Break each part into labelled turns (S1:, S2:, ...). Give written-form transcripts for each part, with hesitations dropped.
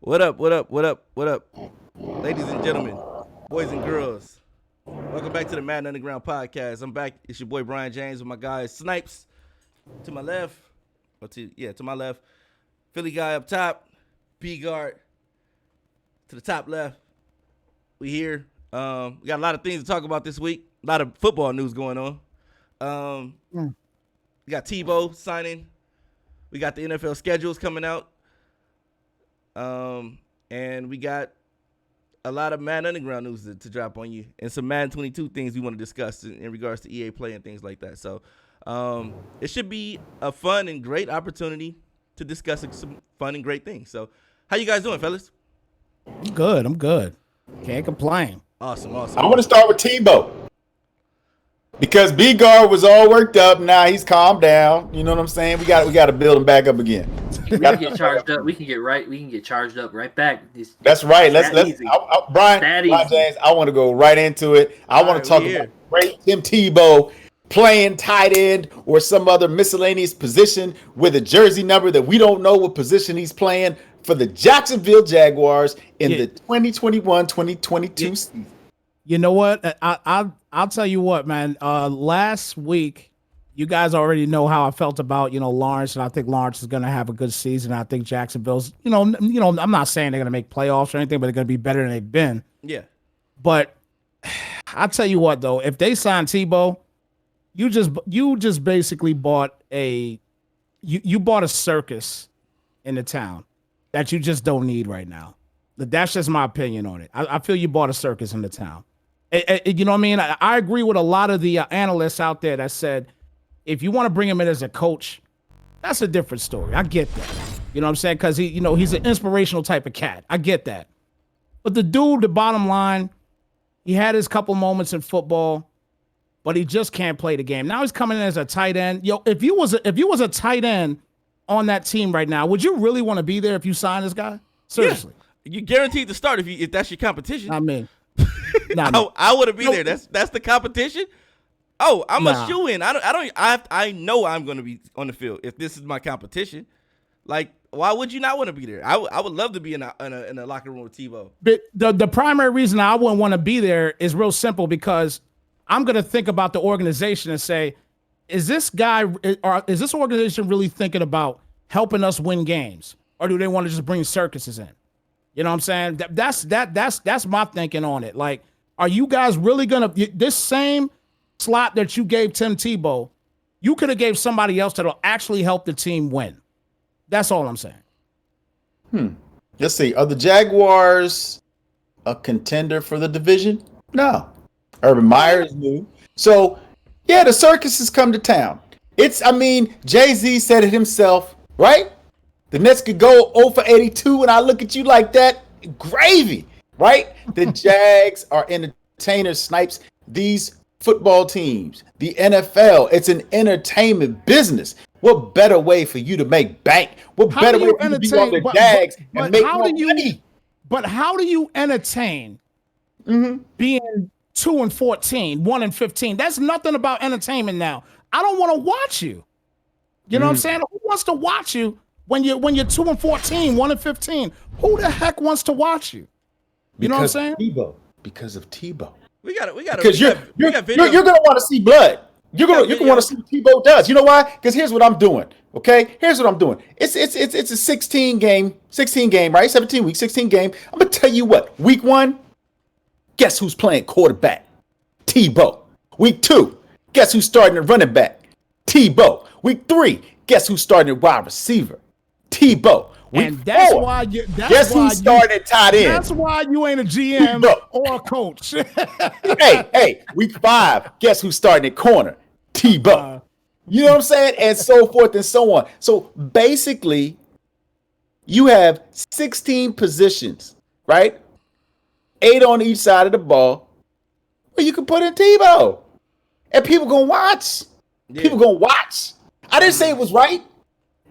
S1: What up, what up, what up, what up? Ladies and gentlemen, boys and girls, welcome back to the Madden Underground Podcast. I'm back. It's your boy Brian James with my guy Snipes to my left. To my left. Philly guy up top. B guard to the top left. We here. We got a lot of things to talk about this week. A lot of football news going on. We got Tebow signing. We got the NFL schedules coming out. And we got a lot of Madden Underground news to drop on you, and some Madden 22 things we want to discuss in regards to EA Play and things like that. So it should be a fun and great opportunity to discuss some fun and great things. So how you guys doing, fellas?
S2: I'm good. Can't complain.
S1: Awesome.
S3: I want to start with Tebow. Because B-Guard was all worked up. Now he's calmed down. You know what I'm saying? We got to build him back up again.
S4: We can get charged up. We can get charged up right back.
S3: That's right. Let's Brian James, I want to go right into it. I want to talk about great Tim Tebow playing tight end or some other miscellaneous position with a jersey number that we don't know what position he's playing for the Jacksonville Jaguars in the 2021-2022 season.
S2: You know what? I'll tell you what, man. Last week, you guys already know how I felt about Lawrence, and I think Lawrence is going to have a good season. I think Jacksonville's, I'm not saying they're going to make playoffs or anything, but they're going to be better than they've been.
S1: Yeah.
S2: But I'll tell you what, though, if they sign Tebow, you just basically bought you bought a circus in the town that you just don't need right now. That's just my opinion on it. I feel you bought a circus in the town. You know what I mean? I agree with a lot of the analysts out there that said, if you want to bring him in as a coach, that's a different story. I get that. You know what I'm saying? Because he's an inspirational type of cat. I get that. But the dude, the bottom line, he had his couple moments in football, but he just can't play the game. Now he's coming in as a tight end. If you was a tight end on that team right now, would you really want to be there if you sign this guy? Seriously.
S1: Yeah. You guaranteed to start if that's your competition.
S2: I mean.
S1: I want to be there. That's the competition. Oh, I'm a shoo-in. I know I'm going to be on the field if this is my competition. Like, why would you not want to be there? I would love to be in a locker room with Tebow.
S2: But the primary reason I wouldn't want to be there is real simple, because I'm going to think about the organization and say, is this organization really thinking about helping us win games, or do they want to just bring circuses in? You know what I'm saying? That's my thinking on it. Like, are you guys really gonna this same slot that you gave Tim Tebow, you could have gave somebody else that'll actually help the team win. That's all I'm saying.
S3: Let's see. Are the Jaguars a contender for the division? No. Urban Meyer is new. So yeah, the circus has come to town. Jay-Z said it himself, right? The Nets could go 0 for 82, and I look at you like that. Gravy, right? The Jags are entertainers, Snipes. These football teams, the NFL, it's an entertainment business. What better way for you to make bank? What better way for you to be on the Jags and make more money?
S2: But how do you entertain being 2-14, 1-15? That's nothing about entertainment now. I don't want to watch you. You know what I'm saying? Who wants to watch you? When you're 2-14, 1-15, who the heck wants to watch you? You know what I'm saying?
S3: Because of Tebow.
S1: We got
S3: Because you're gonna want to see blood. You're gonna want to see what Tebow does. You know why? Because here's what I'm doing. Okay, here's what I'm doing. It's a 16 game, right? 17 week, 16 game. I'm gonna tell you what. Week 1, guess who's playing quarterback? Tebow. Week 2, guess who's starting at running back? Tebow. Week 3, guess who's starting at wide receiver? Tebow.
S2: And that's why
S3: guess who started tight end?
S2: That's why you ain't a GM or a coach.
S3: hey, week 5, guess who's starting at corner? Tebow. You know what I'm saying? And so forth and so on. So basically, you have 16 positions, right? 8 on each side of the ball, where you can put in Tebow. And people gonna watch. Yeah. People gonna watch. I didn't say it was right.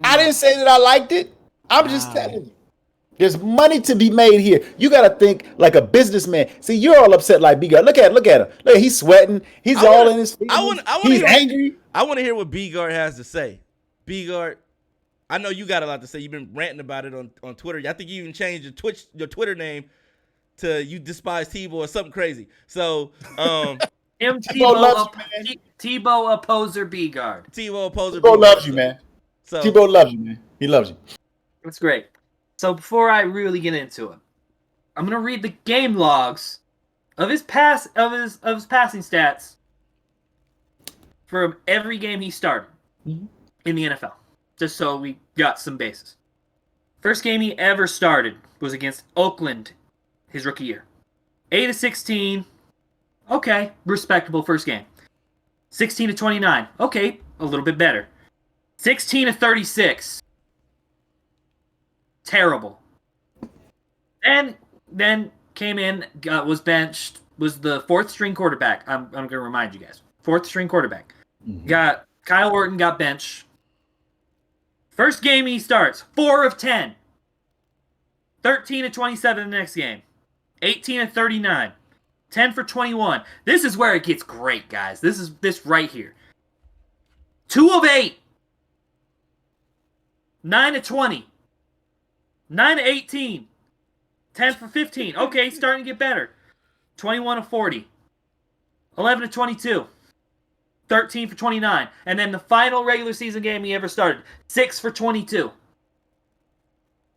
S3: I didn't say that I liked it. I'm just telling you. There's money to be made here. You got to think like a businessman. See, you're all upset like B-Guard. Look at him. Look, he's sweating. He's in his feelings. He's angry.
S1: I want to hear what B-Guard has to say. B-Guard, I know you got a lot to say. You've been ranting about it on Twitter. I think you even changed your Twitter name to "You Despise Tebow" or something crazy. So,
S4: Tebow opposer B guard.
S1: Tebow opposer.
S3: Tebow loves you, man.
S1: So
S3: Tebow loves you, man. He loves you.
S4: That's great. So before I really get into it, I'm gonna read the game logs of his passing stats from every game he started in the NFL, just so we got some bases. First game he ever started was against Oakland, his rookie year. 8-16, okay, respectable first game. 16-29, okay, a little bit better. 16-36, terrible. Then came in, was benched, was the fourth string quarterback. I'm going to remind you guys. Fourth string quarterback. Got Kyle Orton got benched. First game he starts, 4 of 10. 13-27 the next game. 18-39. 10 for 21. This is where it gets great, guys. This right here. 2 of 8. 9-20. 9-18. 10 for 15. Okay, starting to get better. 21-40. 11-22. 13 for 29. And then the final regular season game he ever started. 6 for 22.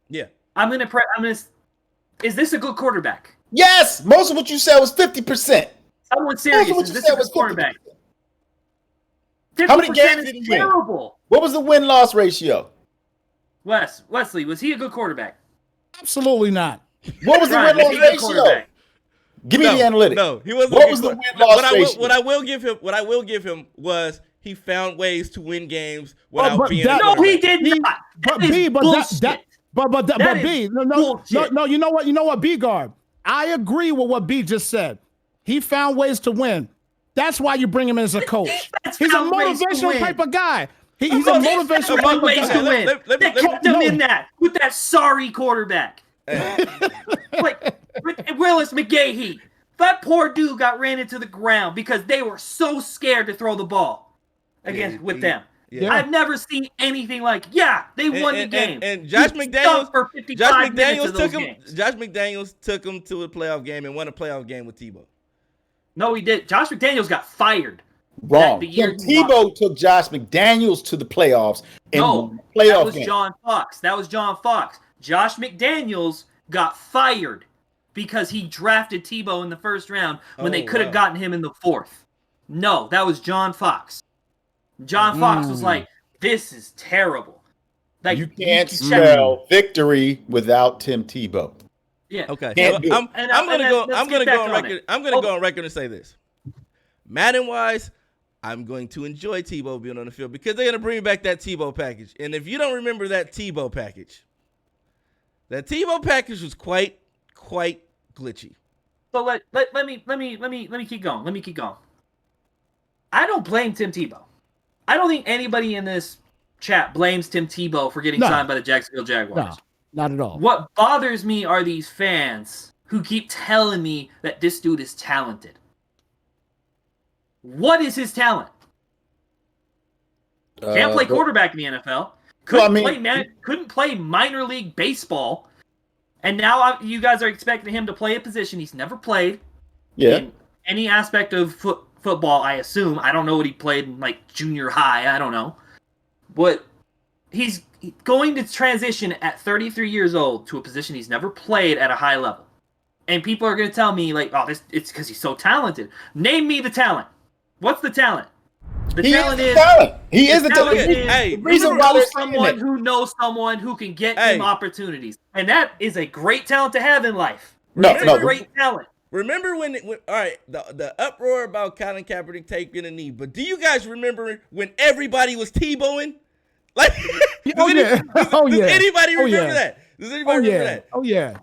S1: Yeah.
S4: Is this a good quarterback?
S3: Yes! Most of what you said was 50%.
S4: Someone serious. Is this a good quarterback? 50%
S3: How many games
S4: is
S3: did he win?
S4: terrible.
S3: What was the win-loss ratio?
S4: Wesley, was he a good quarterback?
S2: Absolutely not.
S3: What was the
S4: Ryan,
S3: win-loss
S4: was he a good
S3: ratio?
S4: quarterback?
S3: Give me the analytics.
S1: No, he wasn't.
S3: What was the win-loss ratio?
S1: What I will give him was he found ways to win games without being.
S4: No, he did not.
S2: But
S4: That is
S2: B, but
S4: bullshit.
S2: but B, no,
S4: bullshit.
S2: you know what, B guard. I agree with what B just said. He found ways to win. That's why you bring him in as a coach. He's a
S4: found ways to
S2: motivational
S4: win.
S2: type of guy. He's a motivational type of
S4: ways to
S2: guy.
S4: win. They kept him in that with that sorry quarterback. Like Willis McGahee. That poor dude got ran into the ground because they were so scared to throw the ball with them.
S1: Yeah.
S4: I've never seen anything like. They won the game.
S1: And Josh
S4: He
S1: McDaniels
S4: stunk for 55 minutes of those games.
S1: Josh McDaniels took him to a playoff game and won a playoff game with Tebow.
S4: No, he did. Josh McDaniels got fired.
S3: Wrong.
S4: The year
S3: Tebow took Josh McDaniels to the playoffs.
S4: No, that was John Fox. Josh McDaniels got fired because he drafted Tebow in the first round when they could have gotten him in the fourth. No, that was John Fox. John Fox was like, "This is terrible." Like
S3: you can't spell victory without Tim Tebow.
S4: Yeah.
S1: Okay.
S3: Can't
S1: So
S3: do it.
S1: I'm gonna go on record.
S4: it.
S1: I'm gonna go on record and say this. Madden wise, I'm going to enjoy Tebow being on the field because they're gonna bring back that Tebow package. And if you don't remember that Tebow package was quite glitchy.
S4: So let me keep going. Let me keep going. I don't blame Tim Tebow. I don't think anybody in this chat blames Tim Tebow for getting signed by the Jacksonville Jaguars.
S2: No, not at all.
S4: What bothers me are these fans who keep telling me that this dude is talented. What is his talent? Can't play quarterback in the NFL. Couldn't play minor league baseball. And now you guys are expecting him to play a position he's never played.
S3: Yeah.
S4: In any aspect of football, I assume. I don't know what he played in like junior high. I don't know. But he's going to transition at 33 years old to a position he's never played at a high level. And people are going to tell me, like, it's because he's so talented. Name me the talent. What's the talent?
S3: He is the talent. He is the talent.
S1: Hey,
S3: reason why they're
S4: someone who knows someone who can get him opportunities. And that is a great talent to have in life. Great talent.
S1: Remember when all right, the uproar about Colin Kaepernick taking a knee, but do you guys remember when everybody was Tebowing? Like, does anybody remember that? Does anybody remember that?
S2: Oh yeah.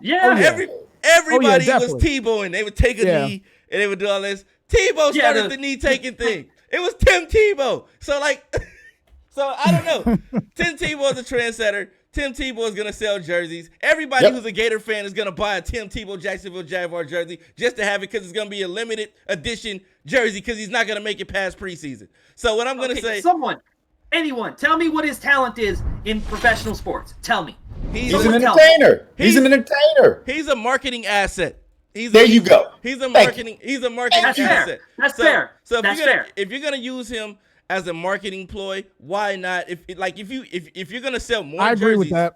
S1: Everybody was Tebowing. They would take a knee and they would do all this. Tebow started the knee taking thing. It was Tim Tebow. So I don't know. Tim Tebow is a trendsetter. Tim Tebow is going to sell jerseys. Everybody who's a Gator fan is going to buy a Tim Tebow Jacksonville Jaguar jersey just to have it because it's going to be a limited edition jersey because he's not going to make it past preseason. So what I'm going to say...
S4: Anyone. Tell me what his talent is in professional sports. Tell me.
S3: He's an entertainer. He's an entertainer.
S1: He's a marketing asset.
S3: There you go.
S1: He's a marketing. He's a marketing
S4: That's
S1: asset.
S4: fair. That's fair.
S1: So
S4: That's fair.
S1: if you're gonna use him as a marketing ploy, why not? If you're gonna sell more,
S2: I agree
S1: jerseys,
S2: with that.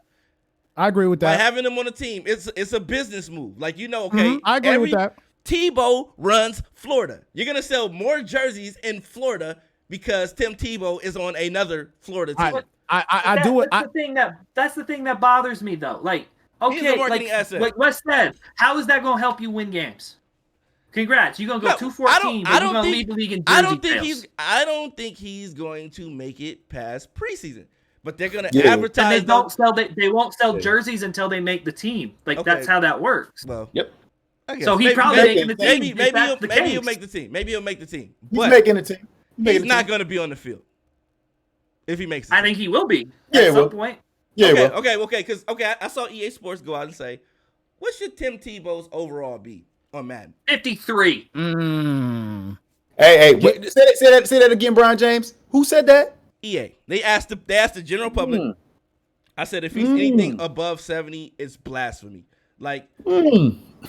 S2: I agree with
S1: by
S2: that.
S1: having him on the team, it's a business move. Like, okay,
S2: I agree with that.
S1: Tebow runs Florida. You're gonna sell more jerseys in Florida because Tim Tebow is on another Florida team.
S2: I do it.
S4: That's the thing that bothers me though. Like, okay, like Wes said, how is that gonna help you win games? Congrats, you're gonna go 2-14, but you're gonna lead the league in jersey
S1: I don't think he's going to make it past preseason. But they're gonna advertise.
S4: And they won't sell jerseys until they make the team. Like that's how that works.
S1: Well,
S3: yep.
S4: So he's probably making the team.
S1: Maybe he'll make the team. Maybe he'll make the team.
S3: He's making the team.
S1: He's not going to be on the field if he makes it.
S4: I think he will be at some point.
S3: Yeah.
S1: Okay. Because I saw EA Sports go out and say, what should Tim Tebow's overall be on Madden?
S4: 53.
S3: Hey, say that again, Brian James. Who said that?
S1: EA. They asked the general public. I said if he's anything above 70, it's blasphemy. Like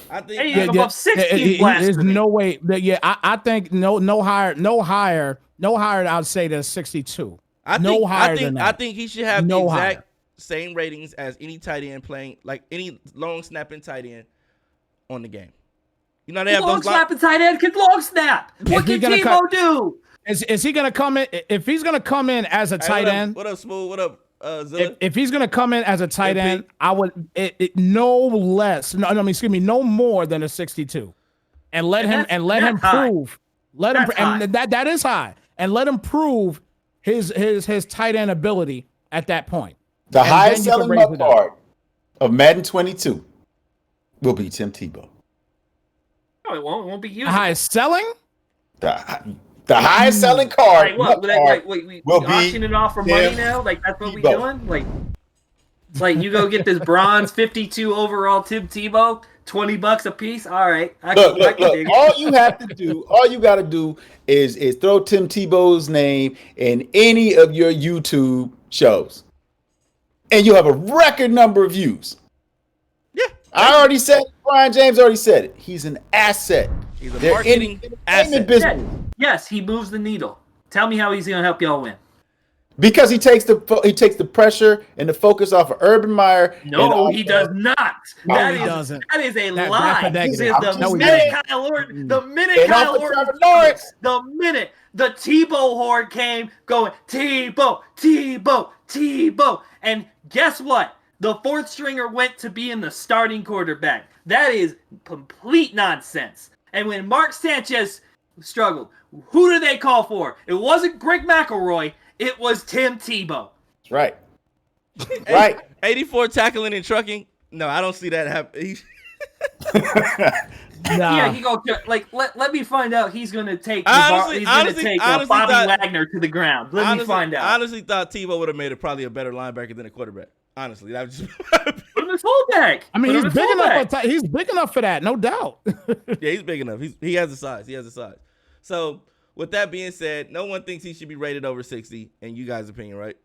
S1: I think
S4: anything above 60 is blasphemy.
S2: There's no way. I think no higher. I'd say there's 62. I
S1: think he should have the exact same ratings as any tight end playing, like any long snapping tight end on the game. You know they have
S4: long snapping tight end can long snap. What can Tebow do?
S2: Is he going to come in? If he's going to come in as a tight end,
S1: what up, Smooth? What up, Zilla?
S2: If he's going to come in as a tight end, I would no more than a 62, and let him prove. That is high, and let him prove his tight end ability at that point.
S3: The highest selling card of Madden 22 will be Tim Tebow.
S4: No, it won't be used.
S2: Highest selling.
S3: The highest selling card.
S4: We auction it off for money now? Like that's what we doing? Like you go get this bronze 52 overall Tim Tebow, $20 a piece. All right.
S3: Look. All you got to do is throw Tim Tebow's name in any of your YouTube shows, and you have a record number of views.
S1: Yeah,
S3: I already said it. Brian James already said it. He's an asset.
S1: He's a marketing asset.
S3: Business.
S4: Yes, he moves the needle. Tell me how he's going to help y'all win.
S3: Because he takes the pressure and the focus off of Urban Meyer.
S4: No, he does not.
S2: No, he doesn't.
S4: That is a lie. The minute the Tebow horde came going, Tebow. And guess what? The fourth stringer went to be in the starting quarterback. That is complete nonsense. And when Mark Sanchez struggled, who did they call for? It wasn't Greg McElroy. It was Tim Tebow.
S3: That's right. Right.
S1: 84 tackling and trucking. No, I don't see that happen.
S4: Yeah, he go let me find out. He's gonna take Bobby Wagner to the ground. Let me find out.
S1: I honestly thought Tebow would have made it probably a better linebacker than a quarterback. Honestly, that was just
S4: put him in fullback.
S2: I mean, he's big enough. He's big enough for that, no doubt.
S1: Yeah, he's big enough. He has the size. So, with that being said, no one thinks he should be rated over 60. In you guys' opinion, right?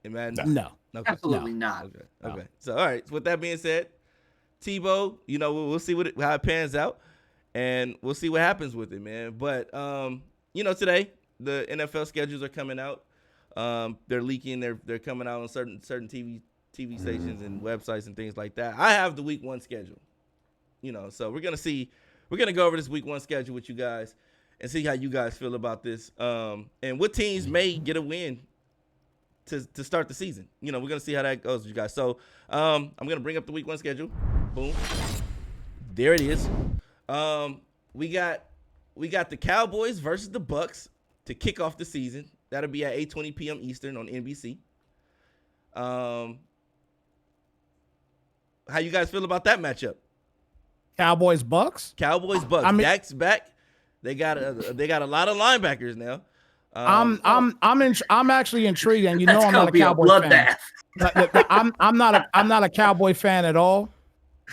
S2: No,
S4: absolutely not.
S1: Okay. So, all right. So with that being said, Tebow, we'll see how it pans out, and we'll see what happens with it, man. But today the NFL schedules are coming out. They're leaking. They're coming out on certain TV stations and websites and things like that. I have the week 1 schedule. So we're gonna go over this week 1 schedule with you guys and see how you guys feel about this. And what teams may get a win to start the season. We're gonna see how that goes with you guys. So I'm gonna bring up the week 1 schedule. Boom. There it is. We got the Cowboys versus the Bucks to kick off the season. That'll be at 8:20 p.m. Eastern on NBC. How you guys feel about that matchup?
S2: Cowboys Bucks.
S1: I mean, Dak's back. They got a lot of linebackers now.
S2: I'm actually intrigued, and I'm not a Cowboy fan. I'm not a Cowboy fan at all,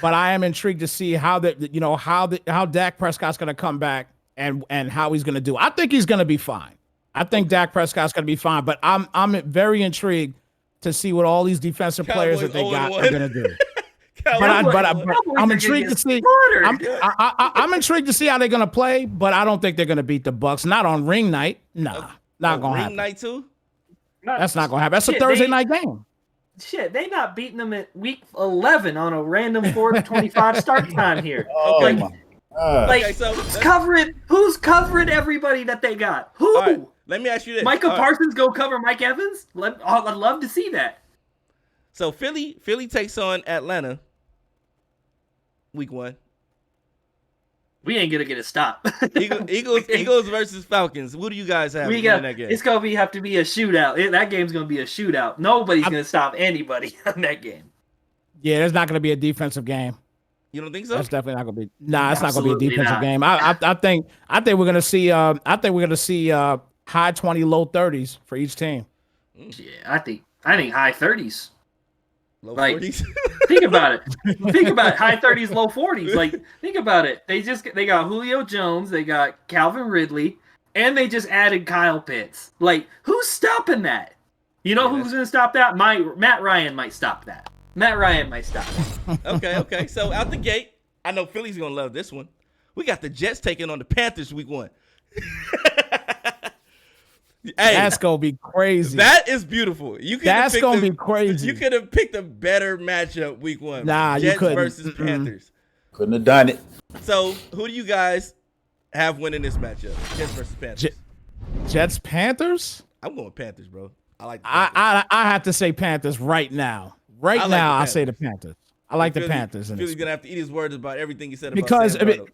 S2: but I am intrigued to see how Dak Prescott's going to come back and how he's going to do. I think he's going to be fine. I think Dak Prescott's going to be fine, but I'm very intrigued to see what all these defensive players that they got are going to do. I'm intrigued to see. I'm intrigued to see how they're going to play, but I don't think they're going to beat the Bucs. Not on ring night. Nah, not going to happen.
S1: Ring night too?
S2: That's not going to happen. That's a Thursday night game.
S4: Shit, they not beating them at week 11 on a random 4:25 start time here.
S3: Oh
S4: like,
S3: my God.
S4: Like, who's covering everybody that they got? Who?
S1: Right, let me ask you this.
S4: Micah Parsons go cover Mike Evans? I'd love to see that.
S1: So Philly takes on Atlanta week 1.
S4: We ain't gonna get a stop.
S1: Eagles versus Falcons. What do you guys have in that game?
S4: It's gonna have to be a shootout. That game's gonna be a shootout. Nobody's gonna stop anybody in that game.
S2: Yeah, there's not gonna be a defensive game.
S1: You don't think so?
S2: That's definitely not gonna be. Nah, it's not gonna be a defensive game. I think we're gonna see. High 20, low 30s for each team.
S4: Yeah, I think high 30s.
S1: Low 40s.
S4: Think about it. Think about it. High 30s, low 40s. Like, think about it. They got Julio Jones, they got Calvin Ridley, and they just added Kyle Pitts. Like, who's stopping that? You know who's going to stop that? Matt Ryan might stop that. Matt Ryan might stop it.
S1: Okay. So out the gate, I know Philly's going to love this one. We got the Jets taking on the Panthers week 1. Hey,
S2: that's gonna be crazy.
S1: That is beautiful.
S2: That's gonna be crazy.
S1: You could have picked a better matchup week 1.
S2: Nah,
S1: Jets
S2: you couldn't.
S1: versus Panthers.
S3: Couldn't have done it.
S1: So who do you guys have winning this matchup? Jets versus Panthers.
S2: Jets Panthers.
S1: I'm going Panthers, bro. I like.
S2: I have to say Panthers right now. I say the Panthers. I like the Panthers.
S1: Philly's gonna have to eat his words about everything he said
S2: because
S1: about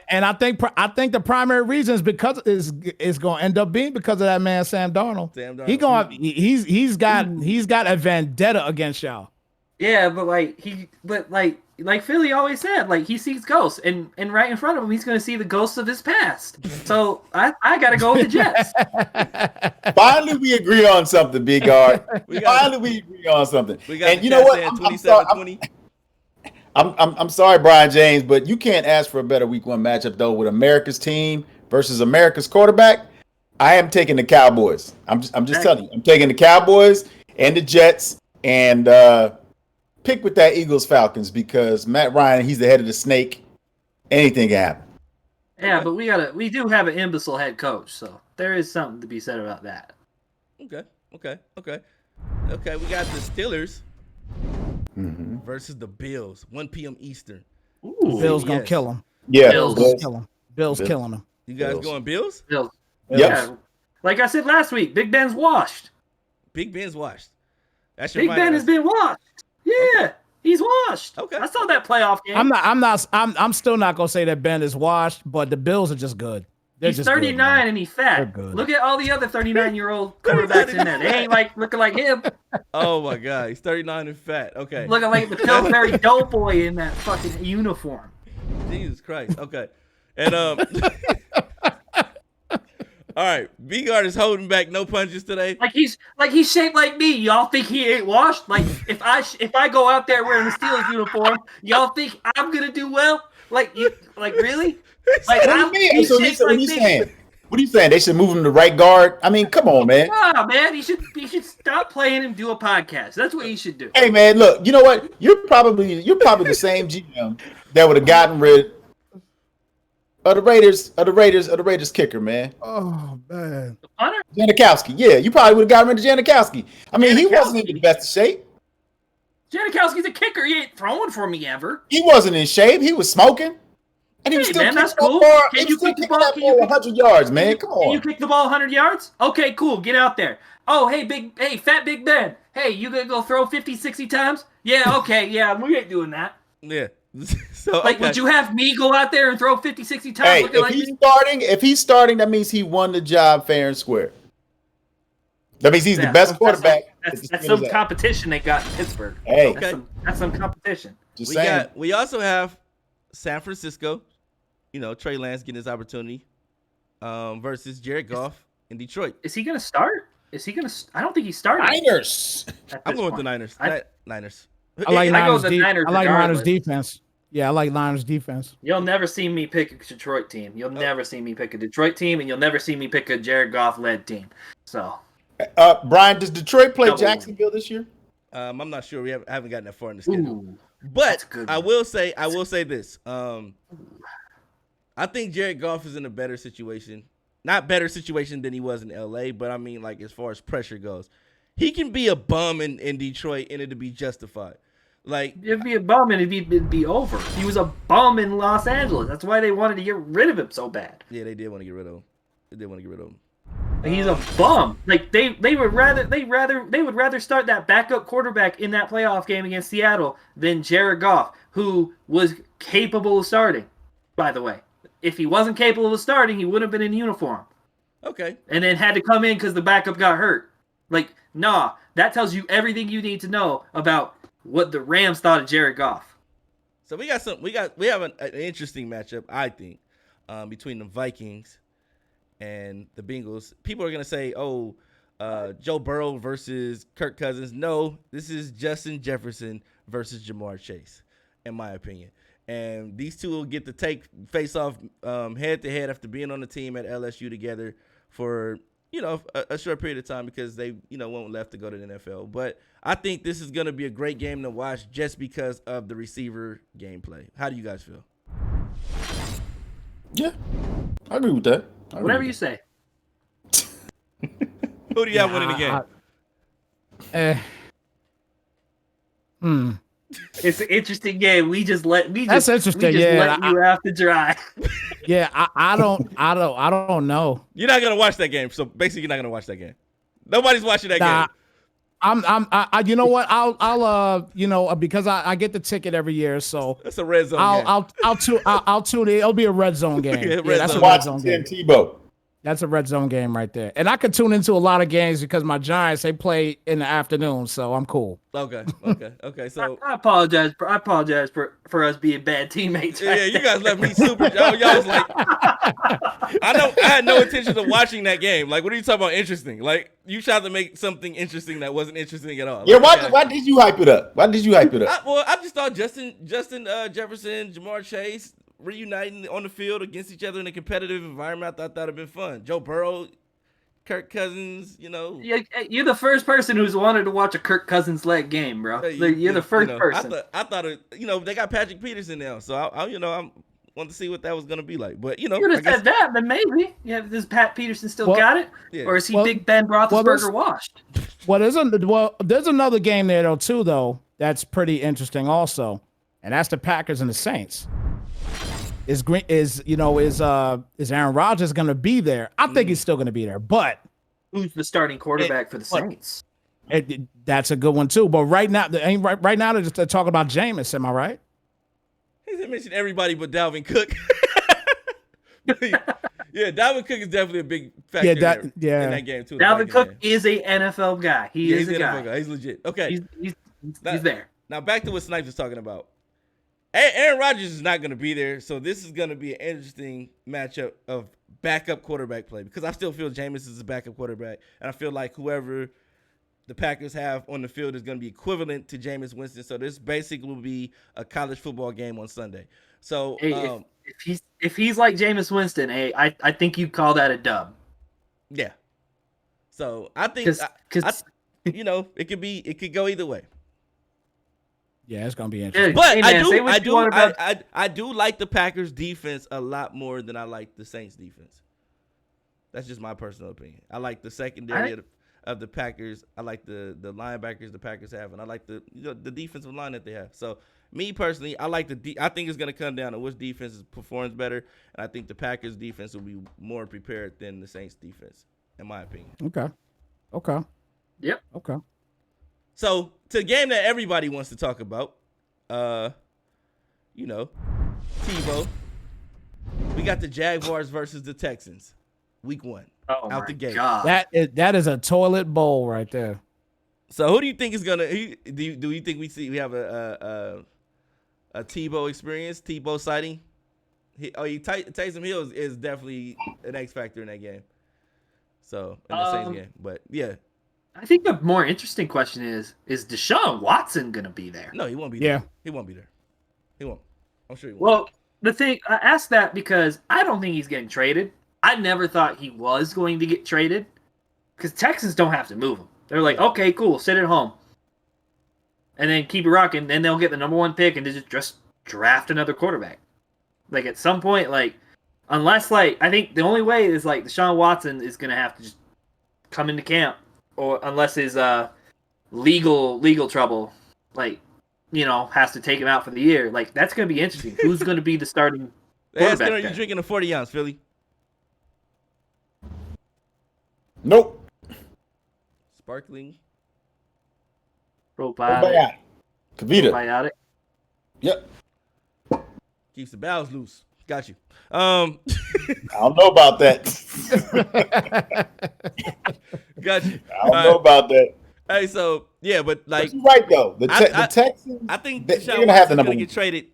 S2: and I think the primary reason is because is going to end up being because of that man Sam Darnold. He's got a vendetta against y'all.
S4: Yeah, but Philly always said, like, he sees ghosts, and right in front of him he's going to see the ghosts of his past. So I got to go with the Jets.
S3: Finally, we agree on something, Big Guard. Finally, we agree on something. And you know what? I'm sorry, Brian James, but you can't ask for a better week 1 matchup though with America's team versus America's quarterback. I am taking the Cowboys. I'm just telling you, I'm taking the Cowboys and the Jets, and pick with that Eagles Falcons because Matt Ryan, he's the head of the snake. Anything can happen.
S4: Yeah, but we do have an imbecile head coach, so there is something to be said about that.
S1: Okay. We got the Steelers. Versus the Bills, 1 p.m. Eastern.
S2: Ooh, Bills gonna kill him.
S3: Yeah,
S2: Bills killing him.
S1: You guys going Bills?
S4: Bills.
S3: Yep.
S4: Yeah. Like I said last week, Big Ben's washed.
S1: Big Ben's washed.
S4: Big Ben has been washed. Yeah, he's washed.
S1: Okay.
S4: I saw that playoff game.
S2: I'm still not gonna say that Ben is washed, but the Bills are just good.
S4: He's 39
S2: good,
S4: and he's fat. Look at all the other 39-year-old quarterbacks in there. They ain't looking like him.
S1: Oh my God, he's 39 and fat. Okay.
S4: Looking like the Pillsbury Doughboy in that fucking uniform.
S1: Jesus Christ. Okay. And all right, B-Guard is holding back no punches today.
S4: Like he's shaped like me. Y'all think he ain't washed? Like if I go out there wearing a Steelers uniform, y'all think I'm gonna do well? Like really? Like,
S3: what are you saying? What are you saying? They should move him to right guard? I mean, come on, man.
S4: Nah, man. He should stop playing him, do a podcast. That's what he should do.
S3: Hey, man, look. You know what? You're probably the same GM that would have gotten rid of the Raiders kicker, man.
S2: Oh man,
S4: the punter?
S3: Janikowski. Yeah, you probably would have gotten rid of Janikowski. I mean, he wasn't in the best of shape.
S4: Janikowski's a kicker. He ain't throwing for me ever.
S3: He wasn't in shape. He was smoking. And he was still kicking that ball. Can you kick the ball 100 yards, man? Come on.
S4: Can you kick the ball 100 yards? Okay, cool. Get out there. Oh, hey, fat Big Ben. Hey, you gonna go throw 50, 60 times? Yeah, okay. Yeah, we ain't doing that.
S1: Yeah. So
S4: would you have me go out there and throw 50, 60 times?
S3: Hey, if he's starting, that means he won the job fair and square. That means he's the best quarterback.
S4: That's some competition they got in Pittsburgh.
S3: Hey,
S4: that's some competition.
S1: We also have San Francisco. You know, Trey Lance getting his opportunity versus Jared Goff in Detroit.
S4: Is he going to start? I don't think he started.
S3: Niners.
S1: I'm going with the Niners. Niners.
S2: I like Niners defense. Yeah, I like Lions defense.
S4: You'll never see me pick a Detroit team. You'll never see me pick a Detroit team, and you'll never see me pick a Jared Goff-led team. So,
S3: Brian, does Detroit play
S4: Double.
S3: Jacksonville this year?
S1: I'm not sure. I haven't gotten that far in the schedule.
S4: ooh,
S1: But
S4: that's a good
S1: I
S4: one.
S1: will say this. I think Jared Goff is in a better situation. Not better situation than he was in LA, but I mean, like, as far as pressure goes. He can be a bum in Detroit and it'd be justified. Like,
S4: It'd be a bum, and it'd be over. He was a bum in Los Angeles. That's why they wanted to get rid of him so bad.
S1: yeah, they did want to get rid of him. They did want to get rid of him.
S4: Like, he's a bum. Like they would rather start that backup quarterback in that playoff game against Seattle than Jared Goff, who was capable of starting. By the way, if he wasn't capable of starting, he wouldn't have been in uniform,
S1: Okay.
S4: and then had to come in because the backup got hurt. Like, nah, that tells you everything you need to know about what the Rams thought of Jared Goff.
S1: So we have an interesting matchup, I think, between the Vikings and the Bengals. People are gonna say, "Oh, Joe Burrow versus Kirk Cousins." No, this is Justin Jefferson versus Jamar Chase, in my opinion. And these two will get to face off head to head after being on the team at LSU together for a short period of time because they won't left to go to the NFL. But I think this is gonna be a great game to watch just because of the receiver gameplay. How do you guys feel?
S3: Yeah, I agree with that.
S4: Whatever you say.
S1: Who do you have winning the game?
S4: It's an interesting game.
S2: That's interesting.
S4: We just
S2: Yeah,
S4: let you have to dry.
S2: Yeah, I don't know.
S1: You're not gonna watch that game, so basically you're not gonna watch that game. Nobody's watching that
S2: Nah,
S1: game.
S2: you know what? I'll because I get the ticket every year, so
S1: That's a red zone game.
S2: I'll tune in. It'll be a red zone game.
S1: Yeah,
S2: Yeah,
S1: red
S2: that's
S1: zone.
S2: a red
S3: Watch
S2: zone
S3: Tim
S2: game.
S3: Tebow.
S2: That's a red zone game right there. And I could tune into a lot of games because my Giants, they play in the afternoon, so I'm cool.
S1: Okay. So
S4: I apologize. I apologize for us being bad teammates.
S1: yeah, you guys left me super. Y'all was like, I had no intention of watching that game. Like, what are you talking about? Interesting? Like, you tried to make something interesting that wasn't interesting at all.
S3: Yeah,
S1: Like,
S3: why did you hype it up? Why did you hype it up?
S1: I just thought Justin Jefferson, Jamar Chase reuniting on the field against each other in a competitive environment. I thought that'd have been fun. Joe Burrow, Kirk Cousins,
S4: You're the first person who's wanted to watch a Kirk Cousins led game, bro. You're the first person.
S1: I thought it, they got Patrick Peterson now, so I wanted to see what that was gonna be like. But
S4: You would have said that, but maybe. Yeah, does Pat Peterson still got it,
S1: Yeah.
S4: or is he Big Ben Roethlisberger washed?
S2: Well, there's another game there too, that's pretty interesting also, and that's the Packers and the Saints. Is Aaron Rodgers going to be there? I think he's still going to be there, but
S4: Who's the starting quarterback for the Saints?
S2: that's a good one too. But right now, they're talking about Jameis. Am I right?
S1: He mentioned everybody but Dalvin Cook. Yeah, Dalvin Cook is definitely a big factor in that game too.
S4: Dalvin Cook is a NFL guy. He's a guy.
S1: NFL guy. He's legit. Okay,
S4: He's there.
S1: Now back to what Snipes was talking about. Aaron Rodgers is not going to be there, so this is going to be an interesting matchup of backup quarterback play because I still feel Jameis is a backup quarterback, and I feel like whoever the Packers have on the field is going to be equivalent to Jameis Winston. So this basically will be a college football game on Sunday. So
S4: Hey, if he's like Jameis Winston, I think you'd call that a dub.
S1: yeah. So I think it could go either way.
S2: Yeah, it's gonna be interesting.
S1: But
S4: Hey, man,
S1: I do like the Packers defense a lot more than I like the Saints defense. That's just my personal opinion. I like the secondary of the Packers. I like the linebackers the Packers have, and I like the defensive line that they have. So me personally, I like I think it's gonna come down to which defense performs better, and I think the Packers defense will be more prepared than the Saints defense, in my opinion.
S2: Okay.
S4: Yep.
S2: Okay.
S1: So to a game that everybody wants to talk about, Tebow. We got the Jaguars versus the Texans, Week 1, out the gate.
S4: God.
S2: That is a toilet bowl right there.
S1: So who do you think is gonna? Do you think we have a Tebow experience, Tebow sighting? Taysom Hill is definitely an X factor in that game. So in the Saints game, but yeah.
S4: I think the more interesting question is Deshaun Watson going to be there?
S1: No, he won't be
S2: Yeah.
S1: there. He won't be there. He won't. I'm sure he won't.
S4: Well, the thing I asked that because I don't think he's getting traded. I never thought he was going to get traded because Texans don't have to move him. They're like, okay, cool, sit at home, and then keep it rocking. Then they'll get the number 1 pick and just draft another quarterback. Like at some point, like unless like I think the only way is like Deshaun Watson is gonna have to just come into camp, or unless his legal trouble, like has to take him out for the year. Like that's gonna be interesting. Who's gonna be the starting quarterback?
S1: Are you drinking a 40 ounce, Philly?
S3: Nope.
S1: Sparkling.
S4: Probiotic.
S3: Kavita.
S4: Probiotic.
S3: Yep.
S1: Keeps the bowels loose. Got you.
S3: I don't know about that.
S1: Got you.
S3: I don't know about that.
S1: Hey, so yeah, but like
S3: you're right though. The Texans.
S1: I think
S3: they're
S1: Deshaun
S3: gonna have the
S1: Watson's
S3: number
S1: gonna get traded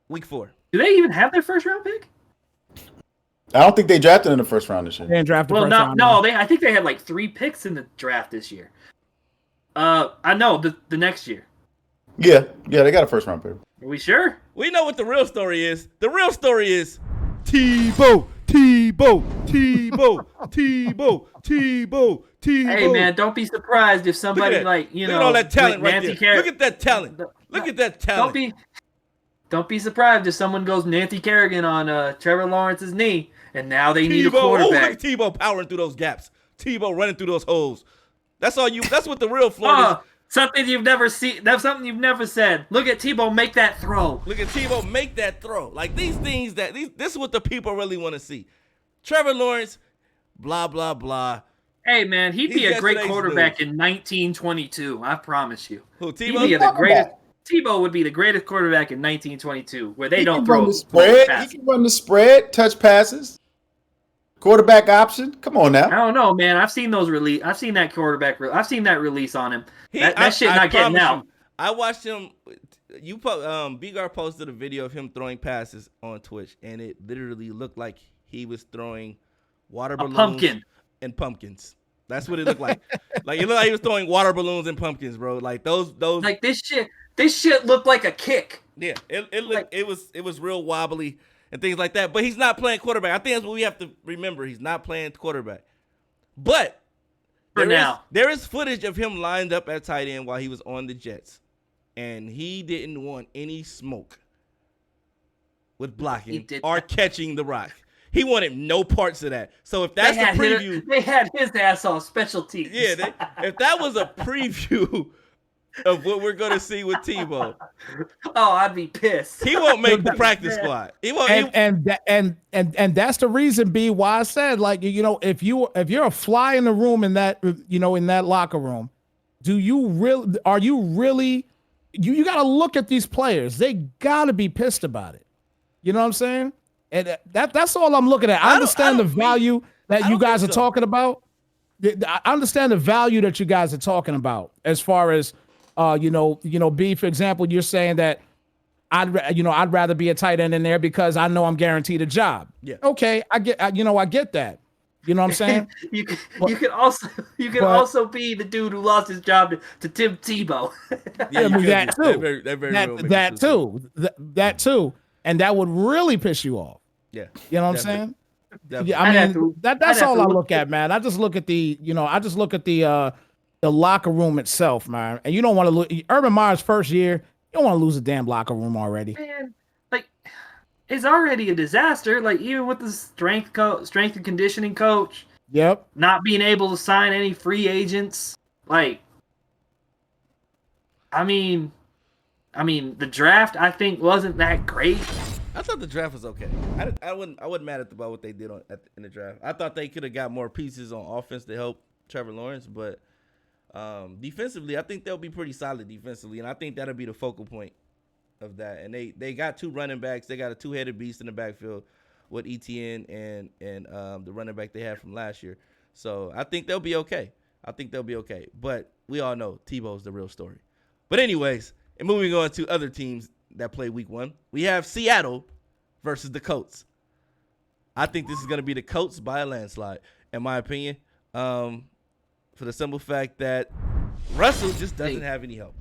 S1: week 4.
S4: Do they even have their first round pick?
S3: I don't think they drafted in the first round this year.
S2: They didn't draft the
S4: Well,
S2: first
S4: no,
S2: round.
S4: no. I think they had like 3 picks in the draft this year. I know the next year.
S3: Yeah, they got a first round pick.
S4: Are we sure?
S1: We know what the real story is. The real story is Tebow.
S4: Hey man, don't be surprised if somebody like
S1: Look at all that talent right
S4: Nancy
S1: there. Look at that talent. Look at that talent.
S4: Don't be surprised if someone goes Nancy Kerrigan on Trevor Lawrence's knee, and now they need a
S1: Tebow. Oh, look
S4: quarterback.
S1: at Tebow powering through those gaps. Tebow running through those holes. That's what the real Florida.
S4: Something you've never seen. That's something you've never said. Look at Tebow make that throw.
S1: Look at Tebow make that throw. Like these things this is what the people really want to see. Trevor Lawrence, blah blah blah.
S4: Hey man, he'd be a great
S1: yesterday's
S4: quarterback
S1: news.
S4: in 1922. I promise you.
S1: Who,
S4: He'd
S1: Tebow?
S4: be the greatest. Tebow would be the greatest quarterback in 1922, where they don't throw
S3: the spread.
S4: passes.
S3: He can run the spread, touch passes, quarterback option. Come on
S4: I
S3: now.
S4: don't know, man. I've seen those release. I've seen that quarterback. I've seen that release on him. That shit not getting
S1: promise
S4: out.
S1: you, I watched him. Bgar posted a video of him throwing passes on Twitch, and it literally looked like he was throwing water balloons
S4: pumpkin.
S1: and pumpkins. That's what it looked like. Like it looked like he was throwing water balloons and pumpkins, bro. Like those.
S4: Like this shit looked like a kick.
S1: Yeah, it was real wobbly and things like that. But he's not playing quarterback. I think that's what we have to remember. He's not playing quarterback. But there is footage of him lined up at tight end while he was on the Jets, and he didn't want any smoke with blocking or catching the rock. He wanted no parts of that. So if that's the preview,
S4: they had his ass on special teams.
S1: Yeah, if that was a preview of what we're gonna see with Tebow,
S4: I'd be pissed.
S1: He won't make the practice squad. He won't.
S2: And that's the reason, B, why I said, like, if you're a fly in the room in that locker room, are you really you got to look at these players. They got to be pissed about it. You know what I'm saying? And that's all I'm looking at. I understand the value that you guys are talking about. I understand the value that you guys are talking about as far as B, for example, you're saying that I'd rather be a tight end in there because I know I'm guaranteed a job.
S1: Yeah.
S2: Okay, I get that. You know what I'm saying?
S4: you could also be the dude who lost his job to Tim Tebow.
S2: That too. And that would really piss you off.
S1: Yeah.
S2: You know what I'm saying?
S1: Definitely.
S2: Yeah, I mean, that's all I look at, man. I just look at the locker room itself, man. And you don't want to lose Urban Meyer's first year. You don't want to lose a damn locker room already.
S4: Man, like it's already a disaster. Like even with the strength and conditioning coach.
S2: Yep.
S4: Not being able to sign any free agents. Like, I mean, the draft I think wasn't that great.
S1: I thought the draft was okay. I wasn't mad about what they did in the draft. I thought they could have got more pieces on offense to help Trevor Lawrence, but defensively, I think they'll be pretty solid defensively, and I think that'll be the focal point of that. And they got 2 running backs. They got a 2-headed beast in the backfield with ETN and the running back they had from last year. So I think they'll be okay. But we all know Tebow's the real story. But anyways, and moving on to other teams that play week 1, we have Seattle versus the Colts. I think this is going to be the Colts by a landslide, in my opinion, for the simple fact that Russell just doesn't have any help.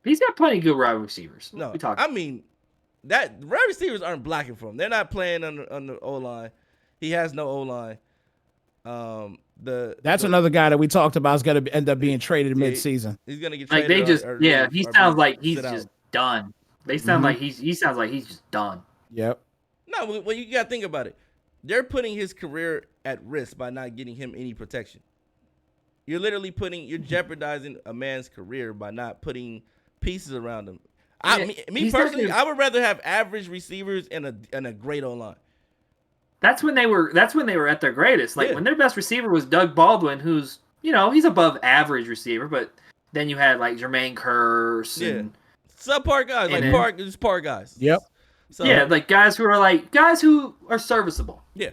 S4: He's got plenty of good wide receivers.
S1: No,
S4: We talk.
S1: I mean that wide receivers aren't blocking for him. They're not playing on the O line. He has no O line.
S2: That's another guy that we talked about is going to end up being traded mid-season.
S1: He's gonna get
S4: Like
S1: traded.
S4: they just, he sounds like he's
S1: sit out.
S4: just done. They sound like he sounds like he's just done.
S2: Yep.
S1: No, well, you gotta think about it. They're putting his career at risk by not getting him any protection. You're jeopardizing a man's career by not putting pieces around him. Me personally, I would rather have average receivers and a great O line.
S4: That's when they were at their greatest. Like
S1: Yeah.
S4: when their best receiver was Doug Baldwin, who's he's above average receiver, but then you had like Jermaine Kearse and
S1: Subpar guys, like par guys.
S2: Yep.
S1: So,
S4: like guys who are serviceable.
S1: Yeah.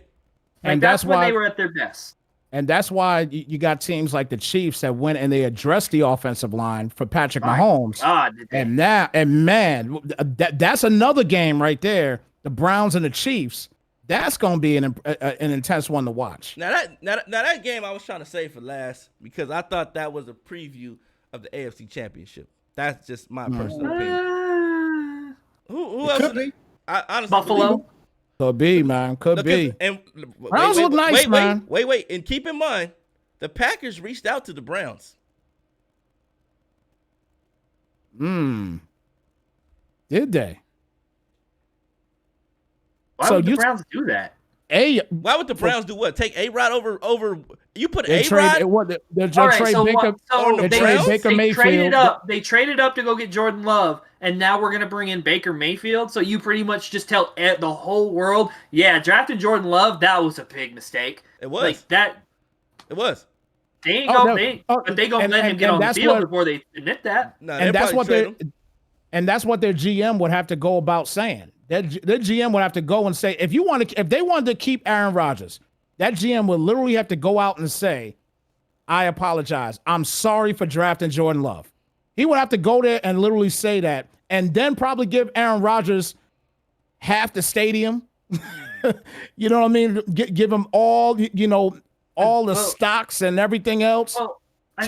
S4: Like
S2: And
S4: that's when
S2: why
S4: they were at their best.
S2: And that's why you got teams like the Chiefs that went and they addressed the offensive line for Patrick Mahomes. That's another game right there. The Browns and the Chiefs. That's going to be an intense one to watch.
S1: Now that game I was trying to save for last because I thought that was a preview of the AFC Championship. That's just my personal opinion. Who else?
S3: Could be.
S1: Honestly,
S4: Buffalo.
S2: Could be, man. Could be.
S1: And
S2: Browns look nice, man.
S1: Wait. And keep in mind, the Packers reached out to the Browns.
S2: Did they?
S4: Why would the Browns do that?
S1: Why would the Browns do what? Take A-Rod over? You put
S2: they
S1: A-Rod?
S2: They're trade Baker Mayfield.
S4: They traded up to go get Jordan Love, and now we're going to bring in Baker Mayfield. So you pretty much just tell the whole world, drafting Jordan Love, that was a big mistake.
S1: It was.
S4: Like that.
S1: It was.
S4: They ain't but they gonna let him get on the field before they admit that.
S1: No,
S2: and that's what their GM would have to go about saying. Their GM would have to go and say, if they wanted to keep Aaron Rodgers, that GM would literally have to go out and say, I apologize. I'm sorry for drafting Jordan Love. He would have to go there and literally say that, and then probably give Aaron Rodgers half the stadium. You know what I mean? Give him all, all the stocks and everything else.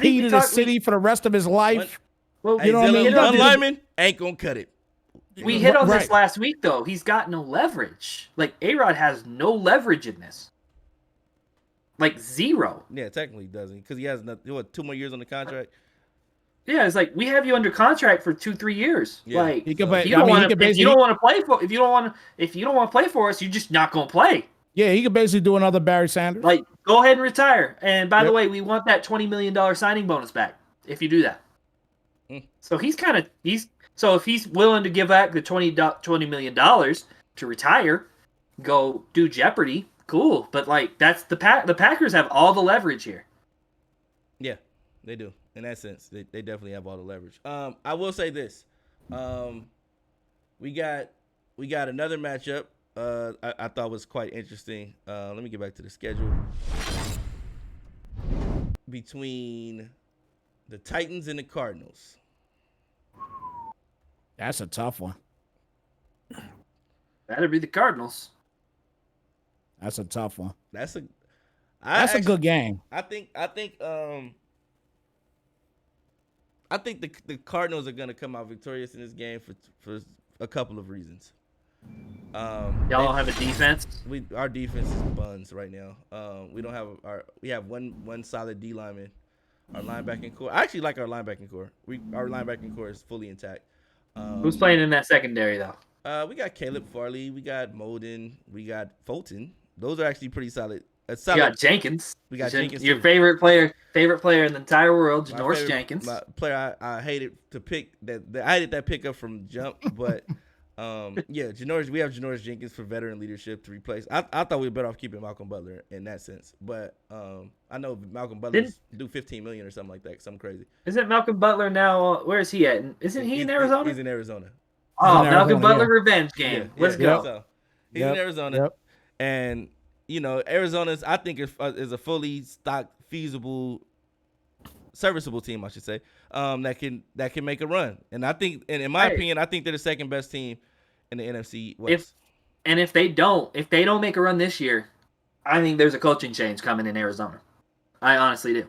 S2: Key to the city for the rest of his life.
S1: You know what I mean? One lineman ain't gonna cut it.
S4: We hit on this last week, though. He's got no leverage. Like, A-Rod has no leverage in this. Like, zero.
S1: Yeah, technically he doesn't. Because he has 2 more years on the contract?
S4: Yeah, it's like, we have you under contract for 2-3 years.
S1: Yeah.
S4: Like, if you don't want to play for us, you're just not going to play.
S2: Yeah, he could basically do another Barry Sanders.
S4: Like, go ahead and retire. And by the way, we want that $20 million signing bonus back if you do that. So So if he's willing to give back the $20 million to retire, go do Jeopardy, cool. But like that's the Packers have all the leverage here.
S1: Yeah, they do. In that sense, they definitely have all the leverage. I will say this: we got another matchup. I thought was quite interesting. Let me get back to the schedule between the Titans and the Cardinals.
S2: That's a tough one.
S4: That'll be the Cardinals.
S2: That's a tough one.
S1: That's a
S2: good game.
S1: I think the Cardinals are gonna come out victorious in this game for a couple of reasons.
S4: Y'all don't have a defense.
S1: Our defense is buns right now. We don't have we have one solid D lineman. Our linebacking core. I actually like our linebacking core. Our linebacking core is fully intact.
S4: Who's playing in that secondary though?
S1: We got Caleb Farley, we got Molden, we got Fulton. Those are actually pretty solid.
S4: We got Jenkins.
S1: We got Jenkins.
S4: Your favorite player in the entire world, Janoris Jenkins.
S1: My player I hated to pick that. I hated that pickup from jump, but Janoris. We have Janoris Jenkins for veteran leadership to replace. I thought we were better off keeping Malcolm Butler in that sense, but I know Malcolm Butler do $15 million or something like that. Something crazy.
S4: Isn't Malcolm Butler now? Where is he at? Isn't he in Arizona?
S1: He's in Arizona.
S4: Oh, Malcolm Butler revenge game. Let's go.
S1: So, he's in Arizona, and Arizona's I think is a fully stocked, feasible, serviceable team, I should say, that can make a run. And I think, and in my opinion, I think they're the second best team in the NFC West.
S4: If they don't make a run this year, I think there's a coaching change coming in Arizona. I honestly do.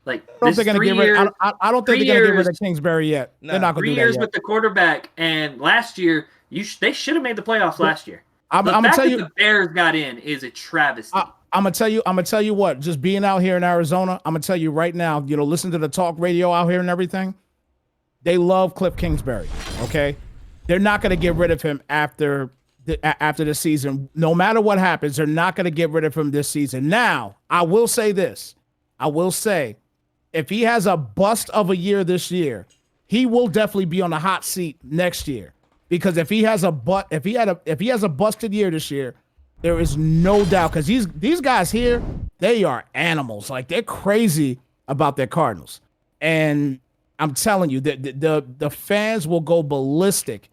S4: Like
S2: I don't think they're gonna get rid. I don't think they're gonna get rid of Kingsbury yet.
S1: No.
S2: They're not gonna
S4: 3
S2: do that
S4: years
S2: yet.
S4: with the quarterback, and last year they should have made the playoffs last year.
S2: I'm
S4: The
S2: gonna
S4: fact
S2: tell
S4: that
S2: you.
S4: the Bears got in is a travesty.
S2: I'm gonna tell you what. Just being out here in Arizona, I'm gonna tell you right now. Listen to the talk radio out here and everything. They love Cliff Kingsbury. Okay, they're not gonna get rid of him after the season. No matter what happens, they're not gonna get rid of him this season. Now, I will say this. I will say, if he has a bust of a year this year, he will definitely be on the hot seat next year. Because if he has a busted year this year, there is no doubt, because these guys here, they are animals. Like, they're crazy about their Cardinals. And I'm telling you, the fans will go ballistic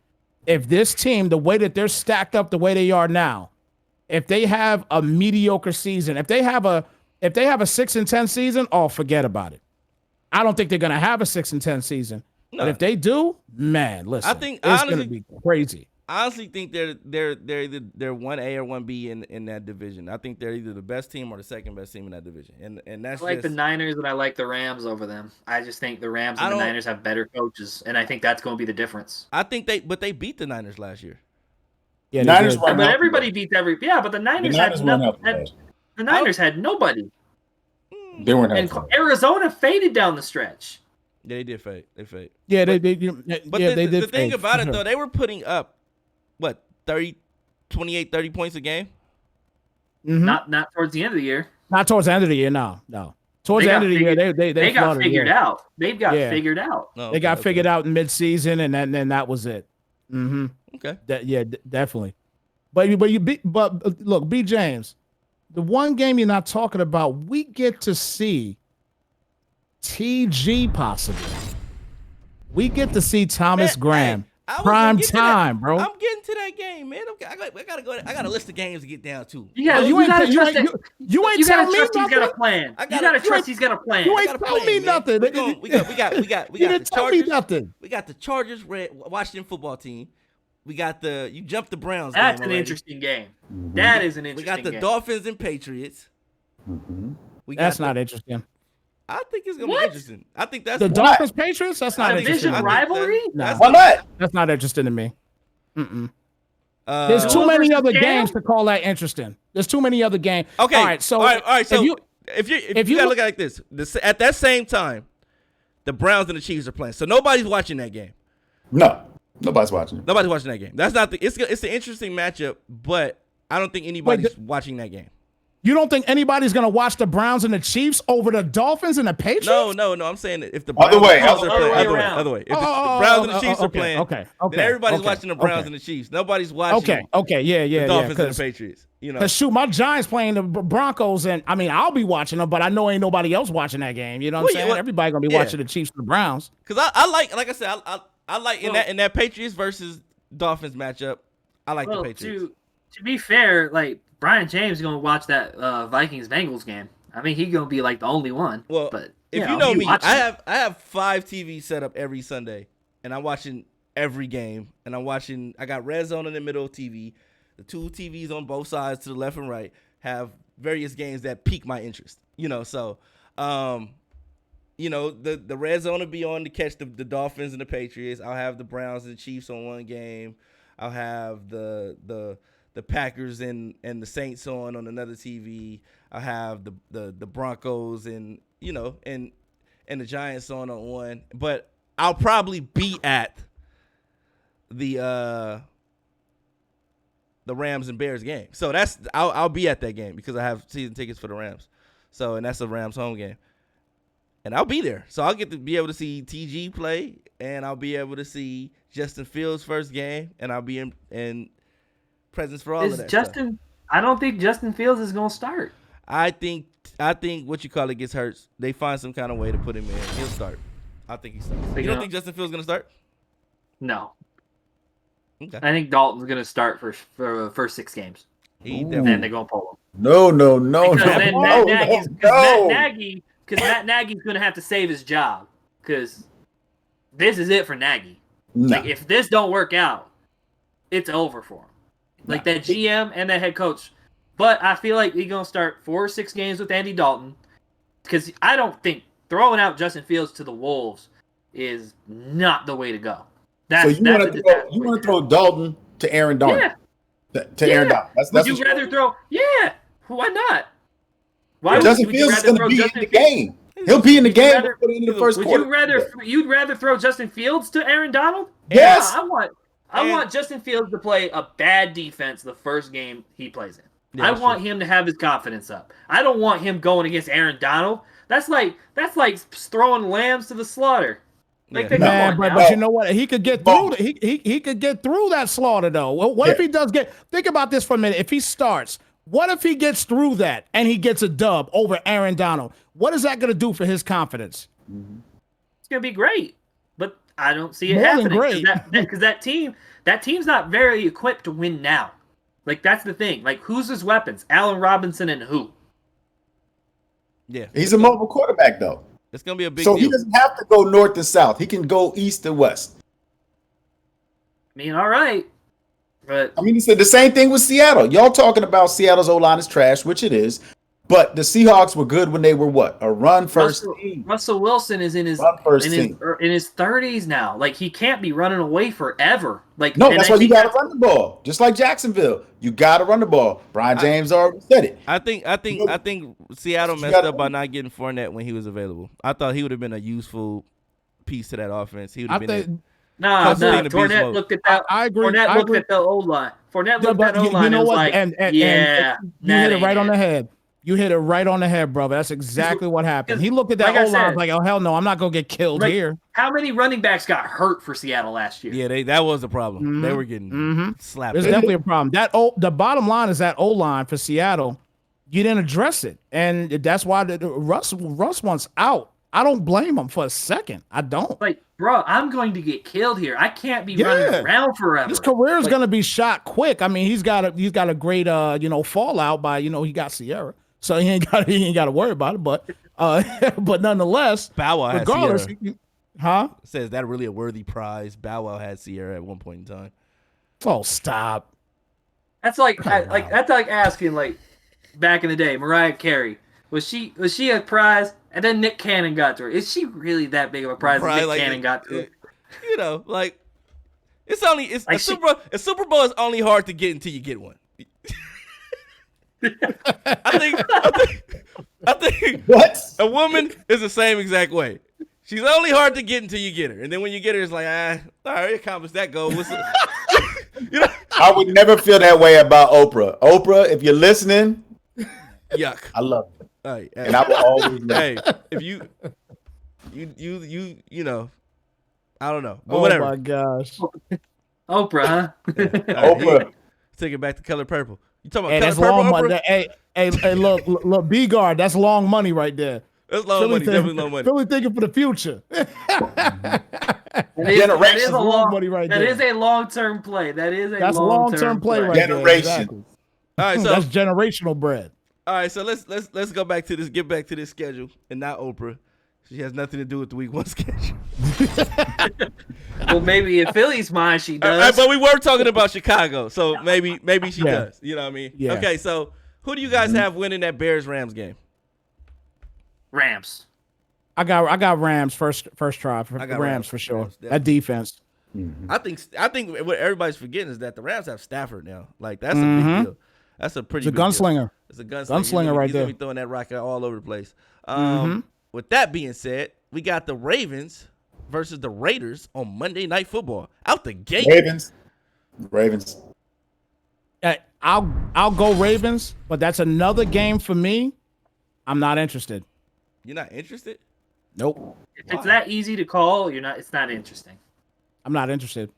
S2: if this team, the way that they're stacked up the way they are now, if they have a mediocre season, if they have a 6-10 season, oh, forget about it. I don't think they're gonna have a 6-10 season.
S1: No.
S2: But if they do, man, listen,
S1: I think
S2: it's
S1: honestly,
S2: gonna be crazy.
S1: I honestly think they're either 1A or 1B in that division. I think they're either the best team or the second best team in that division. And that's
S4: I like
S1: just,
S4: the Niners and I like the Rams over them. I just think the Rams and the Niners have better coaches, and I think that's going to be the difference.
S1: I think they beat the Niners last year.
S2: Yeah,
S3: Niners
S2: did.
S3: run
S4: But
S3: out
S4: everybody
S3: today.
S4: beats but the Niners,
S3: run out today.
S4: the Niners had nobody.
S3: They weren't
S4: And
S3: out.
S4: Arizona faded down the stretch.
S1: Yeah, they did fade. They fade.
S2: Yeah,
S1: But
S2: they
S1: the
S2: did.
S1: thing
S2: fade,
S1: about
S2: for
S1: it
S2: sure.
S1: though, they were putting up what 30 points a game.
S2: Mhm.
S4: Not towards the end of the year.
S2: Not towards the end of the year, no. Towards
S4: They
S2: the
S4: got
S2: end of the year, they
S4: got
S2: flooded,
S4: figured
S2: yeah.
S4: out. They've got
S2: Yeah.
S4: figured out.
S1: No,
S2: They got
S1: okay.
S2: figured out in mid-season, and then that was it. Mm-hmm.
S1: Okay.
S2: Definitely. But look, B. James, the one game you're not talking about, we get to see TG possibly. We get to see Thomas
S1: Man,
S2: Graham.
S1: hey, I was
S2: Prime
S1: gonna get to that.
S2: time, bro.
S1: I'm getting to that game, man. I gotta go. I got a list of games to get down to.
S4: You gotta
S2: You
S4: trust
S2: ain't
S4: gotta
S2: telling me
S4: trust he's got a
S2: nothing.
S4: plan.
S1: I
S4: You
S1: gotta-
S4: gotta
S1: you
S4: trust
S2: ain't-
S4: he's got a plan.
S2: you
S1: I
S2: ain't
S1: got a
S2: telling
S1: plan,
S2: me
S1: man.
S2: nothing.
S1: We got
S2: You
S1: the
S2: didn't tell me
S1: Chargers.
S2: nothing.
S1: We got the Chargers, Washington football team. We got you jumped the Browns.
S4: That's
S1: game
S4: an
S1: already.
S4: interesting game. That is an
S1: We
S4: interesting
S1: got the
S4: game.
S1: Dolphins and Patriots. We got
S2: That's not interesting.
S1: I think it's gonna
S4: What?
S1: be interesting. I think that's
S2: The Dolphins Patriots? That's not
S1: I think-
S2: interesting.
S4: Division
S1: I think
S4: rivalry?
S2: Nah.
S3: Why not?
S2: That's not interesting to me. There's too
S4: Noah
S2: many
S4: versus
S2: other
S4: Cam?
S2: games to call that interesting. There's too many other games.
S1: Okay.
S2: All right. So,
S1: all right. So
S2: if you
S1: if you gotta
S2: look-
S1: look at it like this, at that same time, the Browns and the Chiefs are playing. So nobody's watching that game.
S3: No, nobody's watching.
S1: Nobody's watching that game. That's not the. It's an interesting matchup, but I don't think anybody's watching that game.
S2: you don't think anybody's gonna watch the Browns and the Chiefs over the Dolphins and the Patriots?
S1: No. I'm saying that if the
S3: Other
S1: Browns
S3: way,
S1: and the Chiefs
S3: other
S1: are playing,
S4: way
S1: other way,
S4: around.
S1: other way. If the
S2: Oh,
S1: Browns and the Chiefs are
S2: okay,
S1: playing,
S2: okay,
S1: then everybody's
S2: okay,
S1: watching the Browns
S2: okay.
S1: and the Chiefs. Nobody's watching
S2: Okay. Yeah.
S1: the Dolphins and the
S2: Because
S1: Patriots. You know,
S2: shoot, my Giants playing the Broncos, and I mean, I'll be watching them, but I know ain't nobody else watching that game. You know what
S1: Well,
S2: I'm
S1: yeah,
S2: saying?
S1: well,
S2: Everybody gonna be
S1: yeah.
S2: watching the Chiefs and the Browns.
S1: because I like I said, I like in that Patriots versus Dolphins matchup. I like the
S4: Well,
S1: Patriots.
S4: to be fair, like Brian James is gonna watch that Vikings Bengals game. I mean, he's gonna be like the only one.
S1: Well,
S4: but
S1: if you know
S4: he
S1: me,
S4: watching
S1: I
S4: it.
S1: have 5 TVs set up every Sunday, and I'm watching every game. And I got Red Zone in the middle of TV. The 2 TVs on both sides to the left and right have various games that pique my interest. You know, so the Red Zone will be on to catch the Dolphins and the Patriots. I'll have the Browns and the Chiefs on one game. I'll have the Packers and the Saints on another TV. I'll have the Broncos and and the Giants on one. But I'll probably be at the Rams and Bears game. So I'll be at that game because I have season tickets for the Rams. So and that's a Rams home game. And I'll be there. So I'll get to be able to see TG play, and I'll be able to see Justin Fields' first game, and I'll be in presence for all of that stuff.
S4: I don't think Justin Fields is gonna start.
S1: I think what you call it gets hurt. They find some kind of way to put him in. He'll start. I think he starts. You don't think Justin Fields is gonna start?
S4: No,
S1: Okay.
S4: I think Dalton's gonna start for the first 6 games,
S1: He
S4: and
S1: definitely.
S4: then they're gonna pull him.
S3: No.
S4: Because then
S3: no,
S4: Matt Nagy's gonna have to save his job because this is it for Nagy.
S3: No.
S4: Like if this don't work out, it's over for him. Like that GM and that head coach. But I feel like he's gonna start 4 or 6 games with Andy Dalton because I don't think throwing out Justin Fields to the Wolves is not the way to go.
S3: So you want to throw Dalton to Aaron Donald?
S4: Yeah.
S3: Aaron Donald. That's
S4: would you rather throw? Yeah. Why not? Why
S3: Justin Fields is going to be in the game. He'll be in the game before the end of the first quarter.
S4: You'd rather throw Justin Fields to Aaron Donald?
S3: Yes.
S4: Yeah, I want Justin Fields to play a bad defense the first game he plays in.
S1: Yeah,
S4: I want him to have his confidence up. I don't want him going against Aaron Donald. That's like throwing lambs to the slaughter.
S2: But you know what? He could get through. He could get through that slaughter though. What if he does get? Think about this for a minute. If he starts, what if he gets through that and he gets a dub over Aaron Donald? What is that going to do for his confidence?
S4: It's going to be great, but I don't see it
S2: More than
S4: happening
S2: great.
S4: because that team's not very equipped to win now. Like that's the thing. Like who's his weapons? Allen Robinson and who?
S1: Yeah,
S3: he's a mobile quarterback though.
S1: It's gonna be a big
S3: deal.
S1: He
S3: doesn't have to go north and south. He can go east and west.
S4: I mean, all right. But
S3: I mean, he said the same thing with Seattle. Y'all talking about Seattle's O-line is trash, which it is. But the Seahawks were good when they were what? A run first team.
S4: Russell Wilson is in his 30s now. Like he can't be running away forever. Like
S3: no, that's why you got to run the ball. Just like Jacksonville, you got to run the ball. Brian James already said it.
S1: I think Seattle messed up by not getting Fournette when he was available. I thought he would have been a useful piece to that offense. He would have been.
S4: Fournette looked at that.
S2: I agree.
S4: Fournette looked at the O-line. Fournette looked at the O-line. You know what?
S2: And you hit it right on the head. You hit it right on the head, brother. That's exactly what happened. He looked at that O-line like, oh, hell no, I'm not going to get killed here.
S4: How many running backs got hurt for Seattle last year?
S1: Yeah, that was the problem. Mm-hmm. They were getting slapped.
S2: There's definitely a problem. The bottom line is that O-line for Seattle, you didn't address it. And that's why Russ wants out. I don't blame him for a second. I don't.
S4: Like, bro, I'm going to get killed here. I can't be running around forever.
S2: His career is going to be shot quick. I mean, he's got a great fallout by he got Sierra. So he ain't got to worry about it, but nonetheless,
S1: Bow Wow
S2: regardless,
S1: says that really a worthy prize. Bow Wow had Sierra at one point in time.
S2: Oh, stop!
S4: That's like asking like back in the day, Mariah Carey was she a prize, and then Nick Cannon got to her. Is she really that big of a prize? Nick Cannon got to her.
S1: Like a Super Bowl is only hard to get until you get one. I think
S3: what?
S1: A woman is the same exact way. She's only hard to get until you get her, and then when you get her, it's like, all right, accomplished that goal.
S3: I would never feel that way about Oprah. Oprah, if you're listening,
S1: yuck.
S3: I love it,
S1: hey,
S3: and I will always know.
S1: Hey, if you I don't know, but whatever.
S2: Oh my gosh,
S4: Oprah, huh?
S3: Oprah,
S1: take it back to Color Purple. You talking about
S2: that's
S1: Color
S2: long
S1: Purple?
S2: money. Hey, look, B-Guard, that's long money right there.
S1: That's long money, definitely long money.
S2: Philly thinking for the future.
S4: That is a long-term play. That's
S2: long-term play right there. Exactly.
S1: All right, so
S2: that's generational bread.
S1: All right, so let's go back to this. Get back to this schedule, and not Oprah. She has nothing to do with the week 1 schedule.
S4: Well, maybe in Philly's mind she does.
S1: But we were talking about Chicago, so maybe she does. You know what I mean?
S2: Yeah.
S1: Okay, so who do you guys have winning that Bears-Rams game?
S4: Rams.
S2: I got Rams first try. I got Rams for sure.
S1: Rams,
S2: that defense.
S3: Mm-hmm.
S1: I think what everybody's forgetting is that the Rams have Stafford now. Like that's a big deal. That's a pretty.
S2: It's a gunslinger.
S1: Deal. It's a gunslinger
S2: right
S1: he's
S2: there.
S1: Gonna be throwing that rocket all over the place. With that being said, we got the Ravens versus the Raiders on Monday Night Football. Out the gate.
S3: Ravens.
S2: I'll go Ravens, but that's another game for me. I'm not interested.
S1: You're not interested?
S2: Nope.
S4: If it's that easy to call, it's not interesting.
S2: I'm not interested.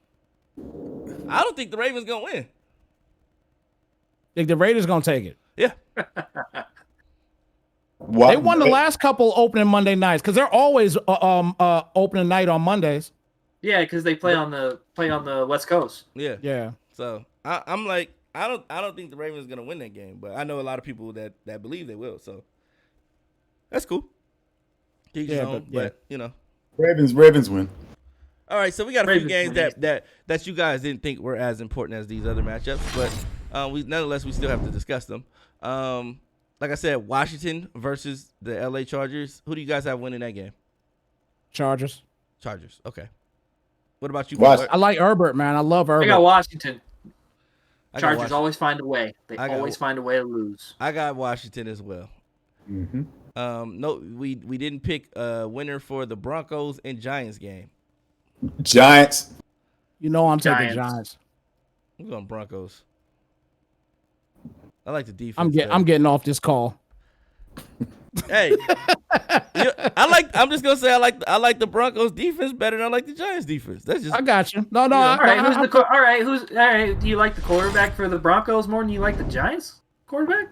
S1: I don't think the Ravens gonna win.
S2: Think the Raiders gonna take it?
S1: Yeah.
S2: They won the last couple opening Monday nights because they're always opening night on Mondays.
S4: Yeah, because they play on the West Coast.
S1: Yeah.
S2: Yeah.
S1: So I'm like, I don't think the Ravens gonna win that game, but I know a lot of people that believe they will. So that's cool. But
S3: Ravens win.
S1: All right, so we got a few games that you guys didn't think were as important as these other matchups, but nonetheless we still have to discuss them. like I said, Washington versus the LA Chargers. Who do you guys have winning that game?
S2: Chargers.
S1: Chargers. Okay. What about you?
S3: Watch-
S1: Butler?
S2: I like Herbert, man. I love
S4: I
S2: Herbert.
S4: got Washington.
S1: I got
S4: Chargers
S1: Washington.
S4: always find a way. They
S1: I got-
S4: always find a way to lose.
S1: I got Washington as well.
S3: Mhm.
S1: No, we didn't pick a winner for the Broncos and Giants game.
S3: Giants.
S2: You know I'm taking
S4: Giants.
S2: Giants.
S1: I'm going Broncos. I like the defense.
S2: I'm getting off this call.
S1: Hey, I'm just gonna say I like the Broncos defense better than I like the Giants defense. That's just
S2: I got you. No,
S1: Yeah.
S2: I,
S4: All right,
S2: I-
S4: who's
S2: I-
S4: the all right? All right? Do you like the quarterback for the Broncos more than you like the Giants quarterback?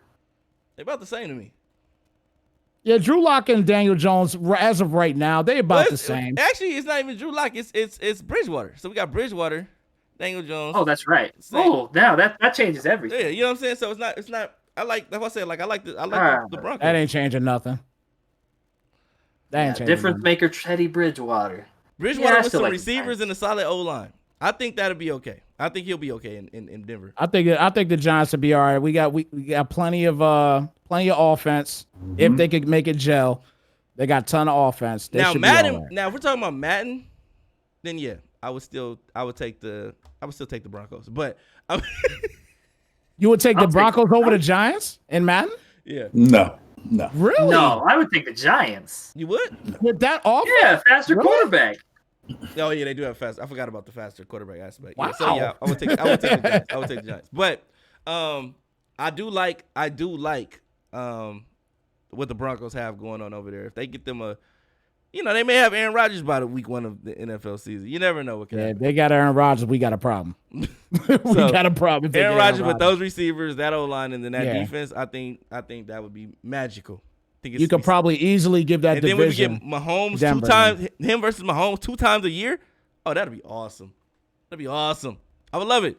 S1: they're about the same to me.
S2: yeah, Drew Lock and Daniel Jones, as of right now, they about
S1: Well,
S2: the same.
S1: Actually, it's not even Drew Lock. It's Bridgewater. So we got Bridgewater, Daniel Jones.
S4: Oh, that's right.
S1: Same.
S4: Oh, now that changes everything.
S1: Yeah, you know what I'm saying. So it's not. I like that's what I said. Like I like the Broncos.
S2: That ain't changing nothing. That ain't changing
S4: Difference
S2: nothing.
S4: maker Teddy Bridgewater.
S1: Bridgewater
S4: Yeah, I
S1: with
S4: still
S1: some
S4: like the
S1: receivers
S4: Giants.
S1: and a solid O line. I think that'll be okay. I think he'll be okay in Denver.
S2: I think the Giants will be all right. We got plenty of offense. If they could make it gel, they got a ton of offense. They
S1: Now
S2: should be all
S1: Madden.
S2: right.
S1: Now if we're talking about Madden, then yeah, I would still take the Broncos. But
S2: You would take
S4: I'll
S2: the
S4: take-
S2: Broncos over the Giants in Madden?
S1: yeah,
S3: No.
S2: Really?
S4: No, I would take the Giants.
S1: you would.
S2: With that offense?
S4: Yeah, faster
S2: Really?
S4: quarterback.
S1: Oh yeah, they do have fast. I forgot about the faster quarterback aspect. Yeah,
S2: Wow.
S1: so yeah, I would take the Giants. I would take the Giants. But I do like what the Broncos have going on over there. If they get them they may have Aaron Rodgers by the week 1 of the NFL season. You never know what can
S2: Yeah,
S1: happen.
S2: they got Aaron Rodgers. We got a problem. we
S1: So,
S2: got a problem. if they
S1: Aaron
S2: get
S1: Rodgers with those receivers, that O line, and then that
S2: Yeah.
S1: defense, I think that would be magical. I think
S2: You could probably easily give that
S1: and then we
S2: division.
S1: get Mahomes
S2: Denver,
S1: 2 times, him versus Mahomes 2 times a year. Oh, that'd be awesome. That'd be awesome. I would love it.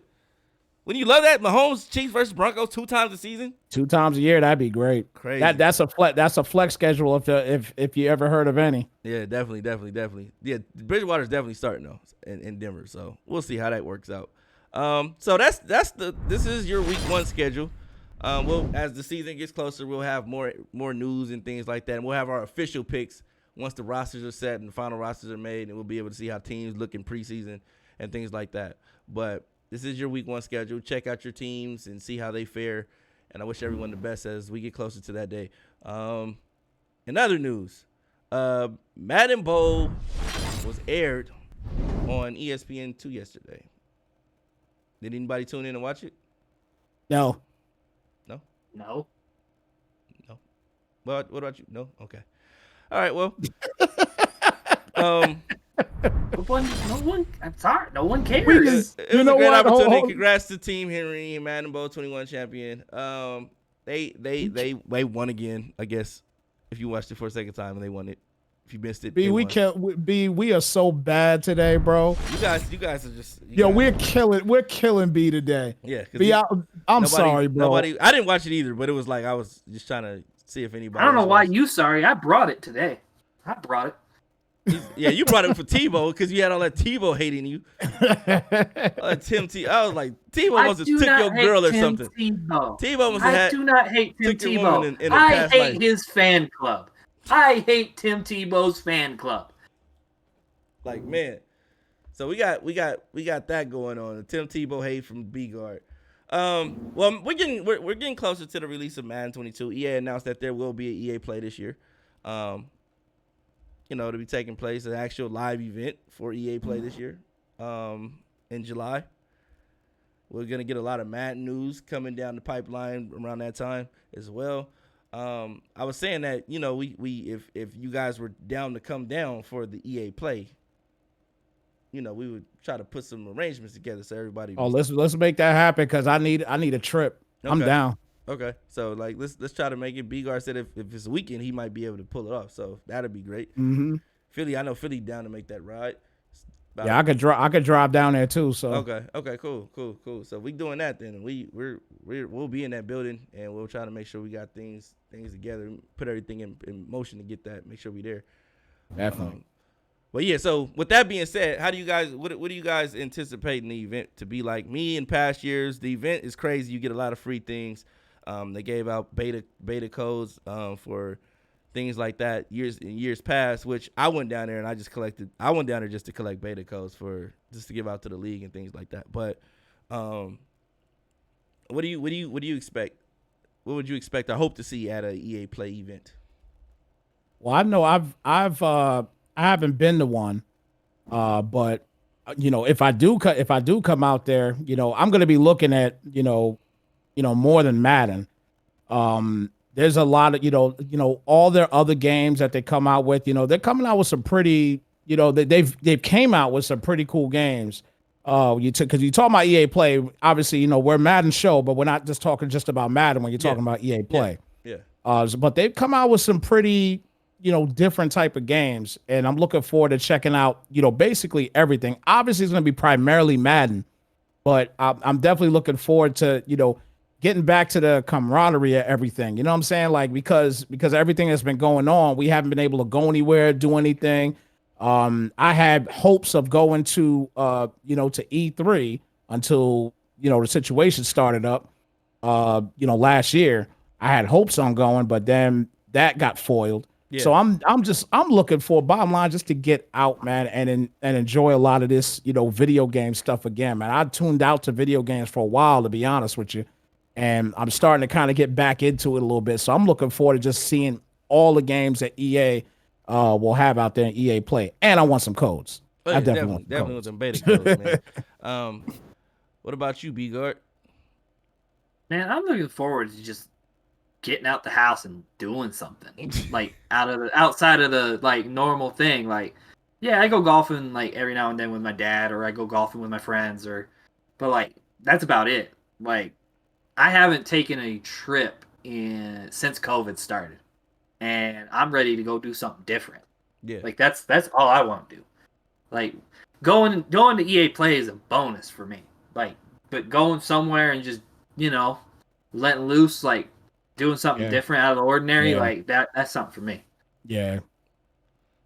S1: When you love that, Mahomes Chiefs versus Broncos 2 times a season.
S2: 2 times a year, that'd be great.
S1: Crazy.
S2: That's a flex schedule if you ever heard of any.
S1: Yeah, definitely. Yeah, Bridgewater's definitely starting though in Denver, so we'll see how that works out. So this is your week 1 schedule. We'll, as the season gets closer, we'll have more news and things like that, and we'll have our official picks once the rosters are set and the final rosters are made, and we'll be able to see how teams look in preseason and things like that. But this is your week 1 schedule. Check out your teams and see how they fare, and I wish everyone the best as we get closer to that day. In other news, Madden Bowl was aired on ESPN2 yesterday. Did anybody tune in and watch it?
S2: No.
S4: No.
S1: What about you? No? Okay. All right, well.
S4: No one. I'm sorry. No one cares.
S2: We can-
S1: It was
S2: You
S1: a
S2: know
S1: great
S2: what?
S1: opportunity.
S2: Hold-
S1: Congrats to Team Henry and Madden Bowl 21 champion. They won again, I guess, if you watched it for a second time and they won it. If you missed it,
S2: B,
S1: they
S2: we
S1: won.
S2: can't. B, we are so bad today, bro.
S1: You guys are just
S2: Yo, we're killing B today.
S1: yeah. 'Cause
S2: B, I'm sorry, bro.
S1: I didn't watch it either, but it was like I was just trying to see if anybody.
S4: I don't know
S1: else
S4: why
S1: watched it.
S4: you sorry. I brought it today. I brought it.
S1: Yeah, you brought it for Tebow because you had all that Tebow hating you. Tim T. I was like, Tebow
S4: I
S1: must have
S4: do
S1: took
S4: not
S1: your
S4: hate
S1: girl or
S4: Tim
S1: something.
S4: Tebow.
S1: Tebow must have
S4: I
S1: had.
S4: do not hate Tim
S1: took your woman
S4: Tebow.
S1: in a
S4: I
S1: past
S4: hate
S1: life.
S4: his fan club. I hate Tim Tebow's fan club.
S1: Like, man. So we got that going on. The Tim Tebow hate from B Guard. Well, we're getting closer to the release of Madden 22. EA announced that there will be an EA Play this year. To be taking place, an actual live event for EA Play this year. In July. We're gonna get a lot of Madden news coming down the pipeline around that time as well. I was saying that, we if you guys were down to come down for the EA Play, we would try to put some arrangements together so everybody.
S2: Oh, let's make that happen because I need a trip. I'm
S1: Okay.
S2: down.
S1: Okay, so like let's try to make it. B Guard said if it's a weekend, he might be able to pull it off. So that'd be great.
S2: Mm-hmm.
S1: Philly, I know Philly down to make that ride.
S2: Yeah, I could drive down there too. So
S1: Okay, cool. So we doing that then. We'll be in that building and we'll try to make sure we got things together, put everything in motion to get that. Make sure we there.
S2: definitely.
S1: But yeah, so with that being said, how do you guys what do you guys anticipate the event to be like? Me in past years, the event is crazy. You get a lot of free things. They gave out beta codes for things like that years past, which I went down there and I just collected. I went down there just to collect beta codes just to give out to the league and things like that. But what do you expect? What would you expect or hope to see at a EA Play event?
S2: Well, I know I haven't been to one, but if I do come out there, I'm going to be looking at more than Madden. There's a lot of all their other games that they come out with. They're coming out with some pretty they've came out with some pretty cool games. Because you talk about EA Play, obviously we're a Madden show, but we're not just talking just about Madden when you're talking about EA Play.
S1: Yeah.
S2: But they've come out with some pretty different type of games, and I'm looking forward to checking out basically everything. Obviously, it's going to be primarily Madden, but I'm definitely looking forward to getting back to the camaraderie of everything. You know what I'm saying? Like because everything that's been going on, we haven't been able to go anywhere, do anything. I had hopes of going to to E3 until the situation started up last year. I had hopes on going, but then that got foiled. Yeah. So I'm looking for, bottom line, just to get out, man, and enjoy a lot of this video game stuff again, man. I tuned out to video games for a while, to be honest with you, and I'm starting to kind of get back into it a little bit. So I'm looking forward to just seeing all the games that EA will have out there in EA Play, and I want some codes.
S1: Oh, yeah,
S2: I definitely
S1: want some beta codes, man. What about you, B-Guard?
S4: Man, I'm looking forward to just getting out the house and doing something like outside of the like normal thing. Like, yeah, I go golfing like every now and then with my dad, or I go golfing with my friends, but like that's about it. Like, I haven't taken a trip since COVID started, and I'm ready to go do something different.
S1: Yeah,
S4: like that's all I want to do. Like going to EA Play is a bonus for me. Like, but going somewhere and just letting loose, like doing something different out of the ordinary, like that's something for me.
S2: Yeah,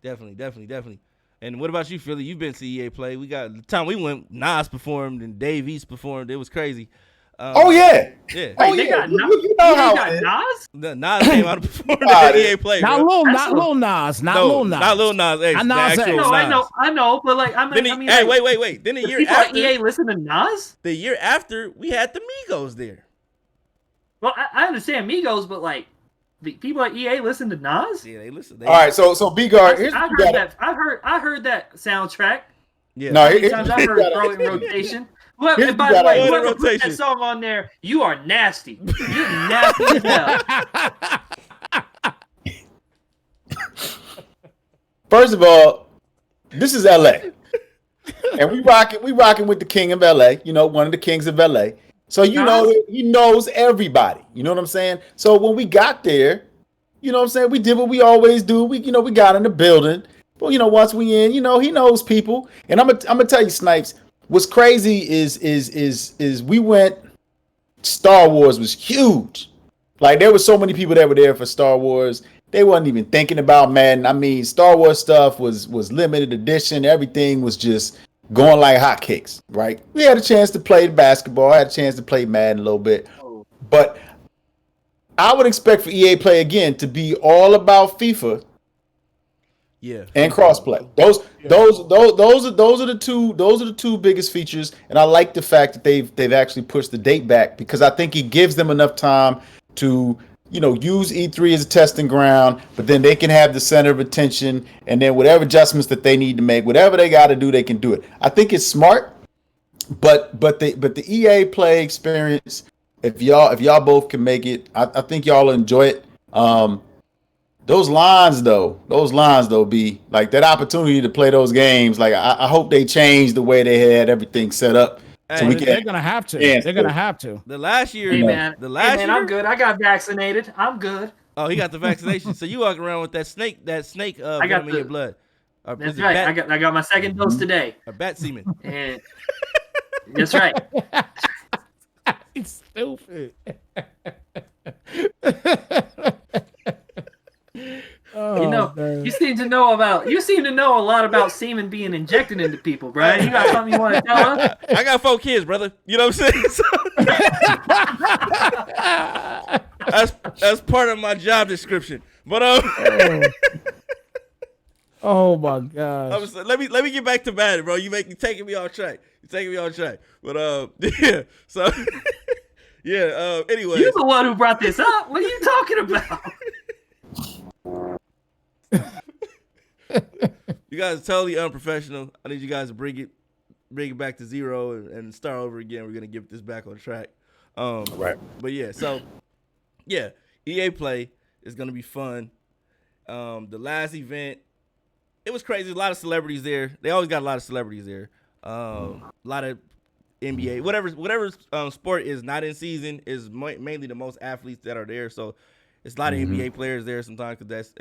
S1: definitely. And what about you, Philly? You've been to EA Play. We got the time we went. Nas performed and Dave East performed. It was crazy.
S3: Oh yeah.
S4: Wait,
S3: Oh
S4: they
S3: yeah.
S4: got Nas?
S3: You know how
S4: got
S3: it is.
S4: Nas?
S1: The Nas came out and performed at EA Play.
S2: Not
S1: bro.
S2: Lil Nas, not Lil Nas.
S1: Not Lil Nas X.
S2: Not
S1: The
S2: Nas
S1: actual
S2: X.
S1: Nas.
S4: I know, but like I mean,
S1: Hey,
S4: like,
S1: wait. Then the
S4: the
S1: year
S4: people at
S1: after,
S4: EA listen to Nas.
S1: the year after, we had the Migos there.
S4: Well, I understand Migos, but like the people at EA listen to Nas.
S1: Yeah, they listen.
S3: All right, so B-Guard, here's
S4: I
S3: what you
S4: heard
S3: gotta-
S4: that. I heard that soundtrack.
S1: Yeah.
S3: No,
S4: Sometimes I heard throw it in rotation. Well,
S3: Here's
S4: and by
S3: what
S4: the way,
S3: you
S1: gotta-
S4: whoever put that song on there, you are nasty. You're nasty as hell.
S3: First of all, this is LA. And we rocking with the king of LA, one of the kings of LA. So he knows everybody. You know what I'm saying? So when we got there, you know what I'm saying, we did what we always do. We got in the building. But once we in, he knows people. And I'm gonna tell you, Snipes, what's crazy is we went. Star Wars was huge. Like, there were so many people that were there for Star Wars. They wasn't even thinking about Madden. I mean, Star Wars stuff was limited edition. Everything was just going like hotcakes, right? We had a chance to play basketball. I had a chance to play Madden a little bit. But I would expect for EA Play again to be all about FIFA.
S1: Yeah.
S3: And crossplay. Those are the two biggest features, and I like the fact that they've actually pushed the date back, because I think it gives them enough time to use E3 as a testing ground, but then they can have the center of attention, and then whatever adjustments that they need to make, whatever they got to do, they can do it. I think it's smart, but the EA Play experience, if y'all both can make it, I think y'all will enjoy it. Those lines though, be like that opportunity to play those games. Like, I hope they change the way they had everything set up. So
S2: they're gonna have to. They're gonna have to.
S1: The last year,
S4: Hey man,
S1: year,
S4: I'm good. I got vaccinated. I'm good.
S1: Oh, he got the vaccination. So you walk around with that snake
S4: I got
S1: venom in your blood.
S4: That's right. I got my second dose today.
S1: A bat semen.
S4: And that's right.
S2: It's stupid. Oh, man.
S4: you seem to know a lot about semen being injected into people, Brian. You got something you want to tell us?
S1: I got 4 kids, brother. You know what I'm saying? That's part of my job description. But
S2: Oh my gosh.
S1: let me get back to Madden, bro. You taking me off track. You're taking me off track. But yeah. So yeah. Anyway,
S4: You're the one who brought this up. What are you talking about?
S1: you guys are totally unprofessional. I need you guys to bring it back to zero and start over again. We're gonna get this back on track.
S3: Right.
S1: But yeah, so yeah, EA Play is gonna be fun. The last event, it was crazy. A lot of celebrities there. They always got a lot of celebrities there. A lot of NBA, whatever sport is not in season is mainly the most athletes that are there. So it's a lot of NBA players there sometimes because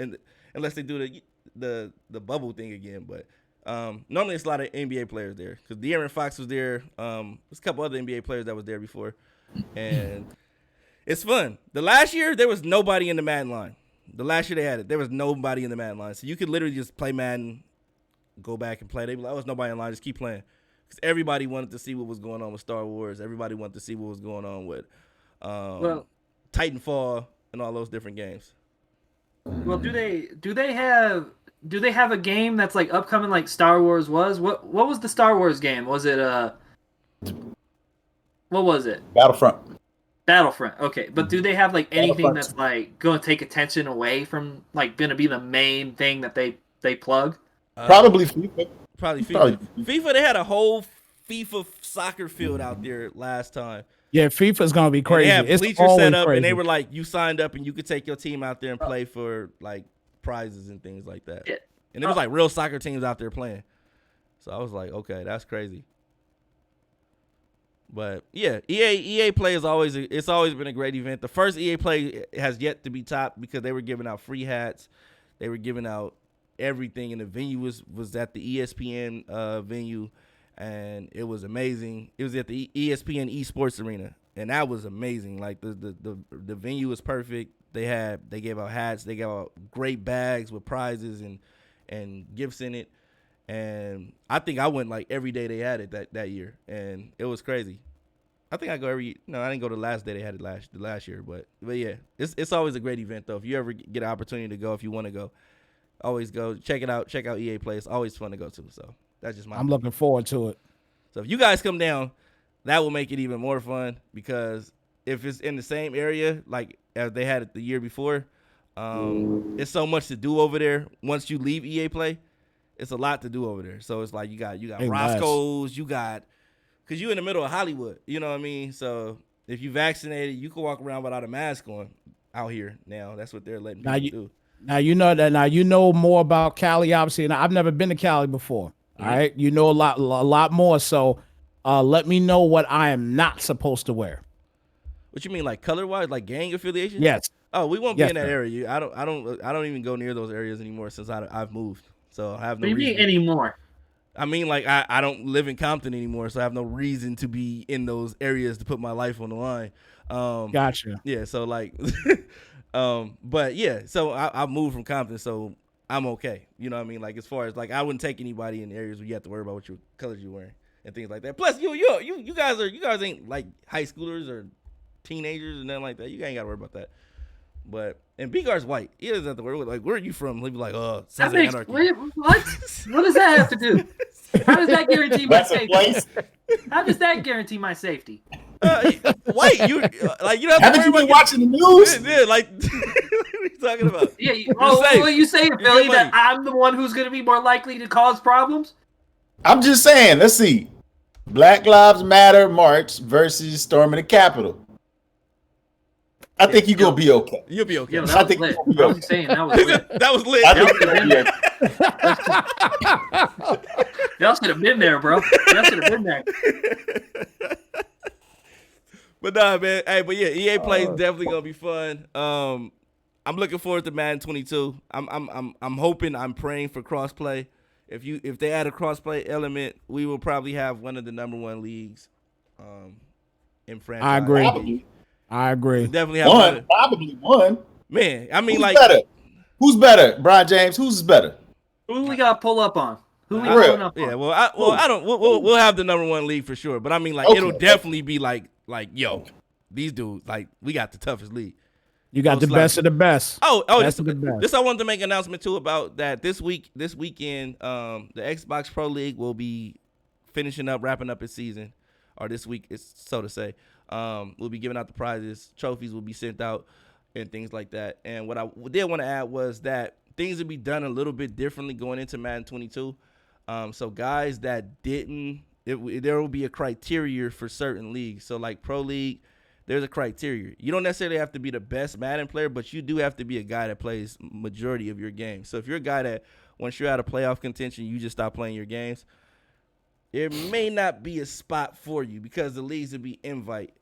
S1: unless they do the bubble thing again. But normally it's a lot of NBA players there because De'Aaron Fox was there. There's a couple other NBA players that was there before, and it's fun. The last year there was nobody in the Madden line. The last year they had it, there was nobody in the Madden line, so you could literally just play Madden, go back and play. They be like, "Oh, there's nobody in line, just keep playing," because everybody wanted to see what was going on with Star Wars. Everybody wanted to see what was going on with Titanfall and all those different games.
S4: Well, do they have a game that's like upcoming like Star Wars was? What was the Star Wars game? Was it what was it? Battlefront. Okay, but do they have like anything that's like going to take attention away from like going to be the main thing that they plug?
S3: Probably FIFA.
S1: FIFA. They had a whole FIFA soccer field out there last time.
S2: Yeah, FIFA's gonna be crazy.
S1: And they had bleachers set up,
S2: crazy.
S1: and they were like, you signed up, and you could take your team out there and play for like prizes and things like that.
S4: Yeah.
S1: And there was like real soccer teams out there playing. So I was like, okay, that's crazy. But yeah, EA Play it's always been a great event. The first EA Play has yet to be topped because they were giving out free hats, they were giving out everything, and the venue was at the ESPN venue, and it was amazing. It was at the ESPN Esports Arena, and that was amazing. Like the venue was perfect. They gave out hats, they gave out great bags with prizes and gifts in it. And I think I went like every day they had it that year, and it was crazy. I think I didn't go the last day they had it last year, but yeah, it's always a great event though. If you ever get an opportunity to go, if you want to go, always go check it out. Check out EA Play. It's always fun to go to. So that's just
S2: I'm looking forward to it.
S1: So if you guys come down, that will make it even more fun because if it's in the same area like as they had it the year before, it's so much to do over there. Once you leave EA Play, it's a lot to do over there. So it's like you got Roscoe's, because you in the middle of Hollywood. You know what I mean? So if you vaccinated, you can walk around without a mask on out here now. That's what they're letting people do.
S2: Now you know that. Now you know more about Cali, obviously, and I've never been to Cali before. All right, you know a lot more. So let me know what I am not supposed to wear.
S1: What you mean, like color wise, like gang affiliation?
S2: Yes.
S1: Oh, we won't be in that
S2: sir.
S1: area. I don't even go near those areas anymore since I've moved. So I have no
S4: What do you
S1: reason.
S4: mean anymore?
S1: I mean, like, I don't live in Compton anymore, so I have no reason to be in those areas to put my life on the line.
S2: Gotcha.
S1: Yeah, so, like, but, yeah, so I moved from Compton, so I'm okay. You know what I mean? Like, as far as, like, I wouldn't take anybody in areas where you have to worry about what colors you're wearing and things like that. Plus, you guys ain't, like, high schoolers or teenagers and nothing like that. You ain't got to worry about that. But and B-Guard's white. He doesn't have to worry. Like, where are you from? He'll be like, oh, Sons of Anarchy.
S4: What? What does that have to do? How does that guarantee my safety? How does that guarantee my safety?
S1: White, you don't have to
S3: Haven't
S1: worry
S3: you been
S1: about
S3: watching the news?
S1: Yeah, like what are you talking about?
S4: Yeah.
S1: You're
S4: You saying, Billy, that I'm the one who's going to be more likely to cause problems?
S3: I'm just saying. Let's see. Black Lives Matter march versus storming the Capitol. I think you're going to be okay.
S1: You'll be okay.
S4: Yo,
S3: I
S4: that
S3: think
S4: was lit.
S3: you'll be
S4: I'm just saying, that was lit.
S1: That was lit.
S3: I think you'll be okay.
S4: Y'all should have been there, bro. Y'all should have been there.
S1: But nah, man. Hey, but yeah, EA Play is definitely gonna be fun. I'm looking forward to Madden 22. I'm hoping, I'm praying for crossplay. If they add a crossplay element, we will probably have one of the #1 leagues in franchise.
S2: I agree.
S1: Definitely have
S3: Probably one.
S1: Man, I mean,
S3: Who's
S1: like
S3: better? Who's better, Brian James? Who's better?
S4: Who we got to pull up on? Who we
S3: For real.
S4: pulling up on?
S1: Yeah, I don't. We'll have the number one league for sure. But I mean, like, it'll definitely be like, yo, these dudes, like, we got the toughest league.
S2: You got the best of the best.
S1: This I wanted to make an announcement too about that this weekend, the Xbox Pro League will be wrapping up its season, or this week, so to say. We'll be giving out the prizes, trophies will be sent out, and things like that. And what I did want to add was that things will be done a little bit differently going into Madden 22. So guys that didn't, there will be a criteria for certain leagues. So like Pro League, there's a criteria. You don't necessarily have to be the best Madden player, but you do have to be a guy that plays majority of your games. So if you're a guy that once you're out of playoff contention, you just stop playing your games, there may not be a spot for you because the leagues will be invite.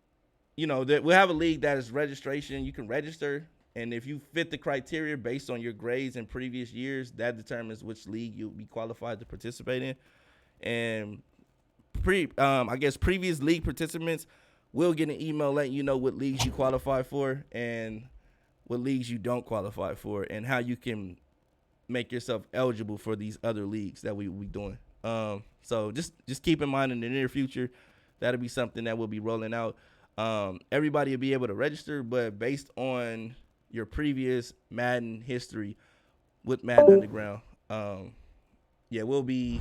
S1: You know, we'll have a league that is registration. You can register, and if you fit the criteria based on your grades in previous years, that determines which league you'll be qualified to participate in. And I guess previous league participants will get an email letting you know what leagues you qualify for and what leagues you don't qualify for, and how you can make yourself eligible for these other leagues that we will be doing. So just keep in mind in the near future, that'll be something that we'll be rolling out. Everybody will be able to register, but based on your previous Madden history with Madden Underground, we'll be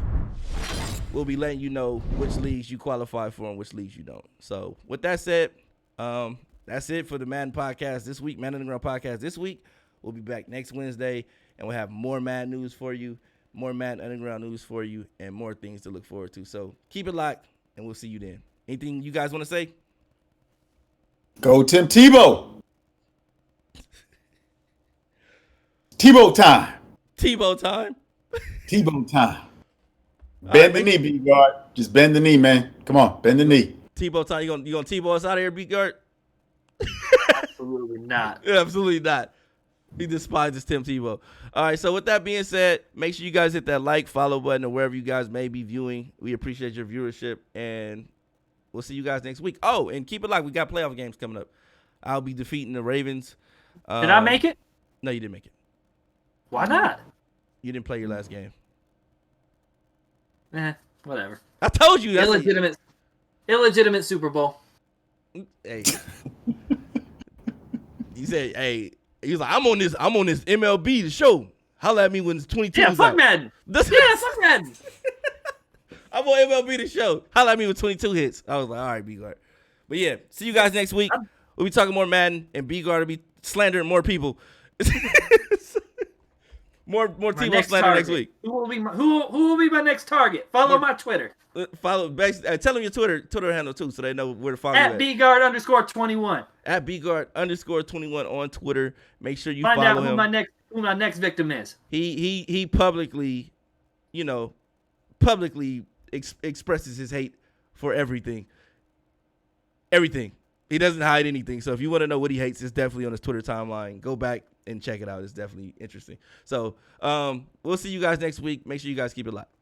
S1: letting you know which leagues you qualify for and which leagues you don't. So with that said, that's it for the Madden podcast this week, Madden Underground podcast this week. We'll be back next Wednesday, and we'll have more Madden news for you, more Madden Underground news for you, and more things to look forward to. So keep it locked, and we'll see you then. Anything you guys want to say?
S3: Go Tim Tebow. Tebow time.
S1: Tebow time.
S3: Tebow time. Bend the knee, B-Guard. Just bend the knee, man. Come on, bend the knee.
S1: Tebow time. You gonna Tebow us out of here, B-Guard?
S4: Absolutely not.
S1: Yeah, absolutely not. He despises Tim Tebow. All right, so with that being said, make sure you guys hit that like, follow button, or wherever you guys may be viewing. We appreciate your viewership, and we'll see you guys next week. Oh, and keep it locked. We got playoff games coming up. I'll be defeating the Ravens.
S4: Did I make it?
S1: No, you didn't make it.
S4: Why not?
S1: You didn't play your last game.
S4: Whatever.
S1: I told you.
S4: Illegitimate Super Bowl.
S1: Hey. He said, hey, he was like, I'm on this MLB show. Holla at me when it's 22.
S4: Yeah, fuck Madden. Fuck Madden.
S1: I'm on MLB the show. Holla at me with 22 hits. I was like, all right, B-Guard. But yeah, see you guys next week. We'll be talking more Madden, and B-Guard will be slandering more people. more Tebow slander next week.
S4: Who will be my next target? Follow my Twitter.
S1: Tell them your Twitter handle too, so they know where to follow you
S4: at @bguard_21.
S1: At @bguard_21 on Twitter. Make sure you
S4: find
S1: follow
S4: out
S1: him.
S4: who my next victim is.
S1: He publicly, expresses his hate for everything. Everything. He doesn't hide anything. So if you want to know what he hates, it's definitely on his Twitter timeline. Go back and check it out. It's definitely interesting. So we'll see you guys next week. Make sure you guys keep it locked.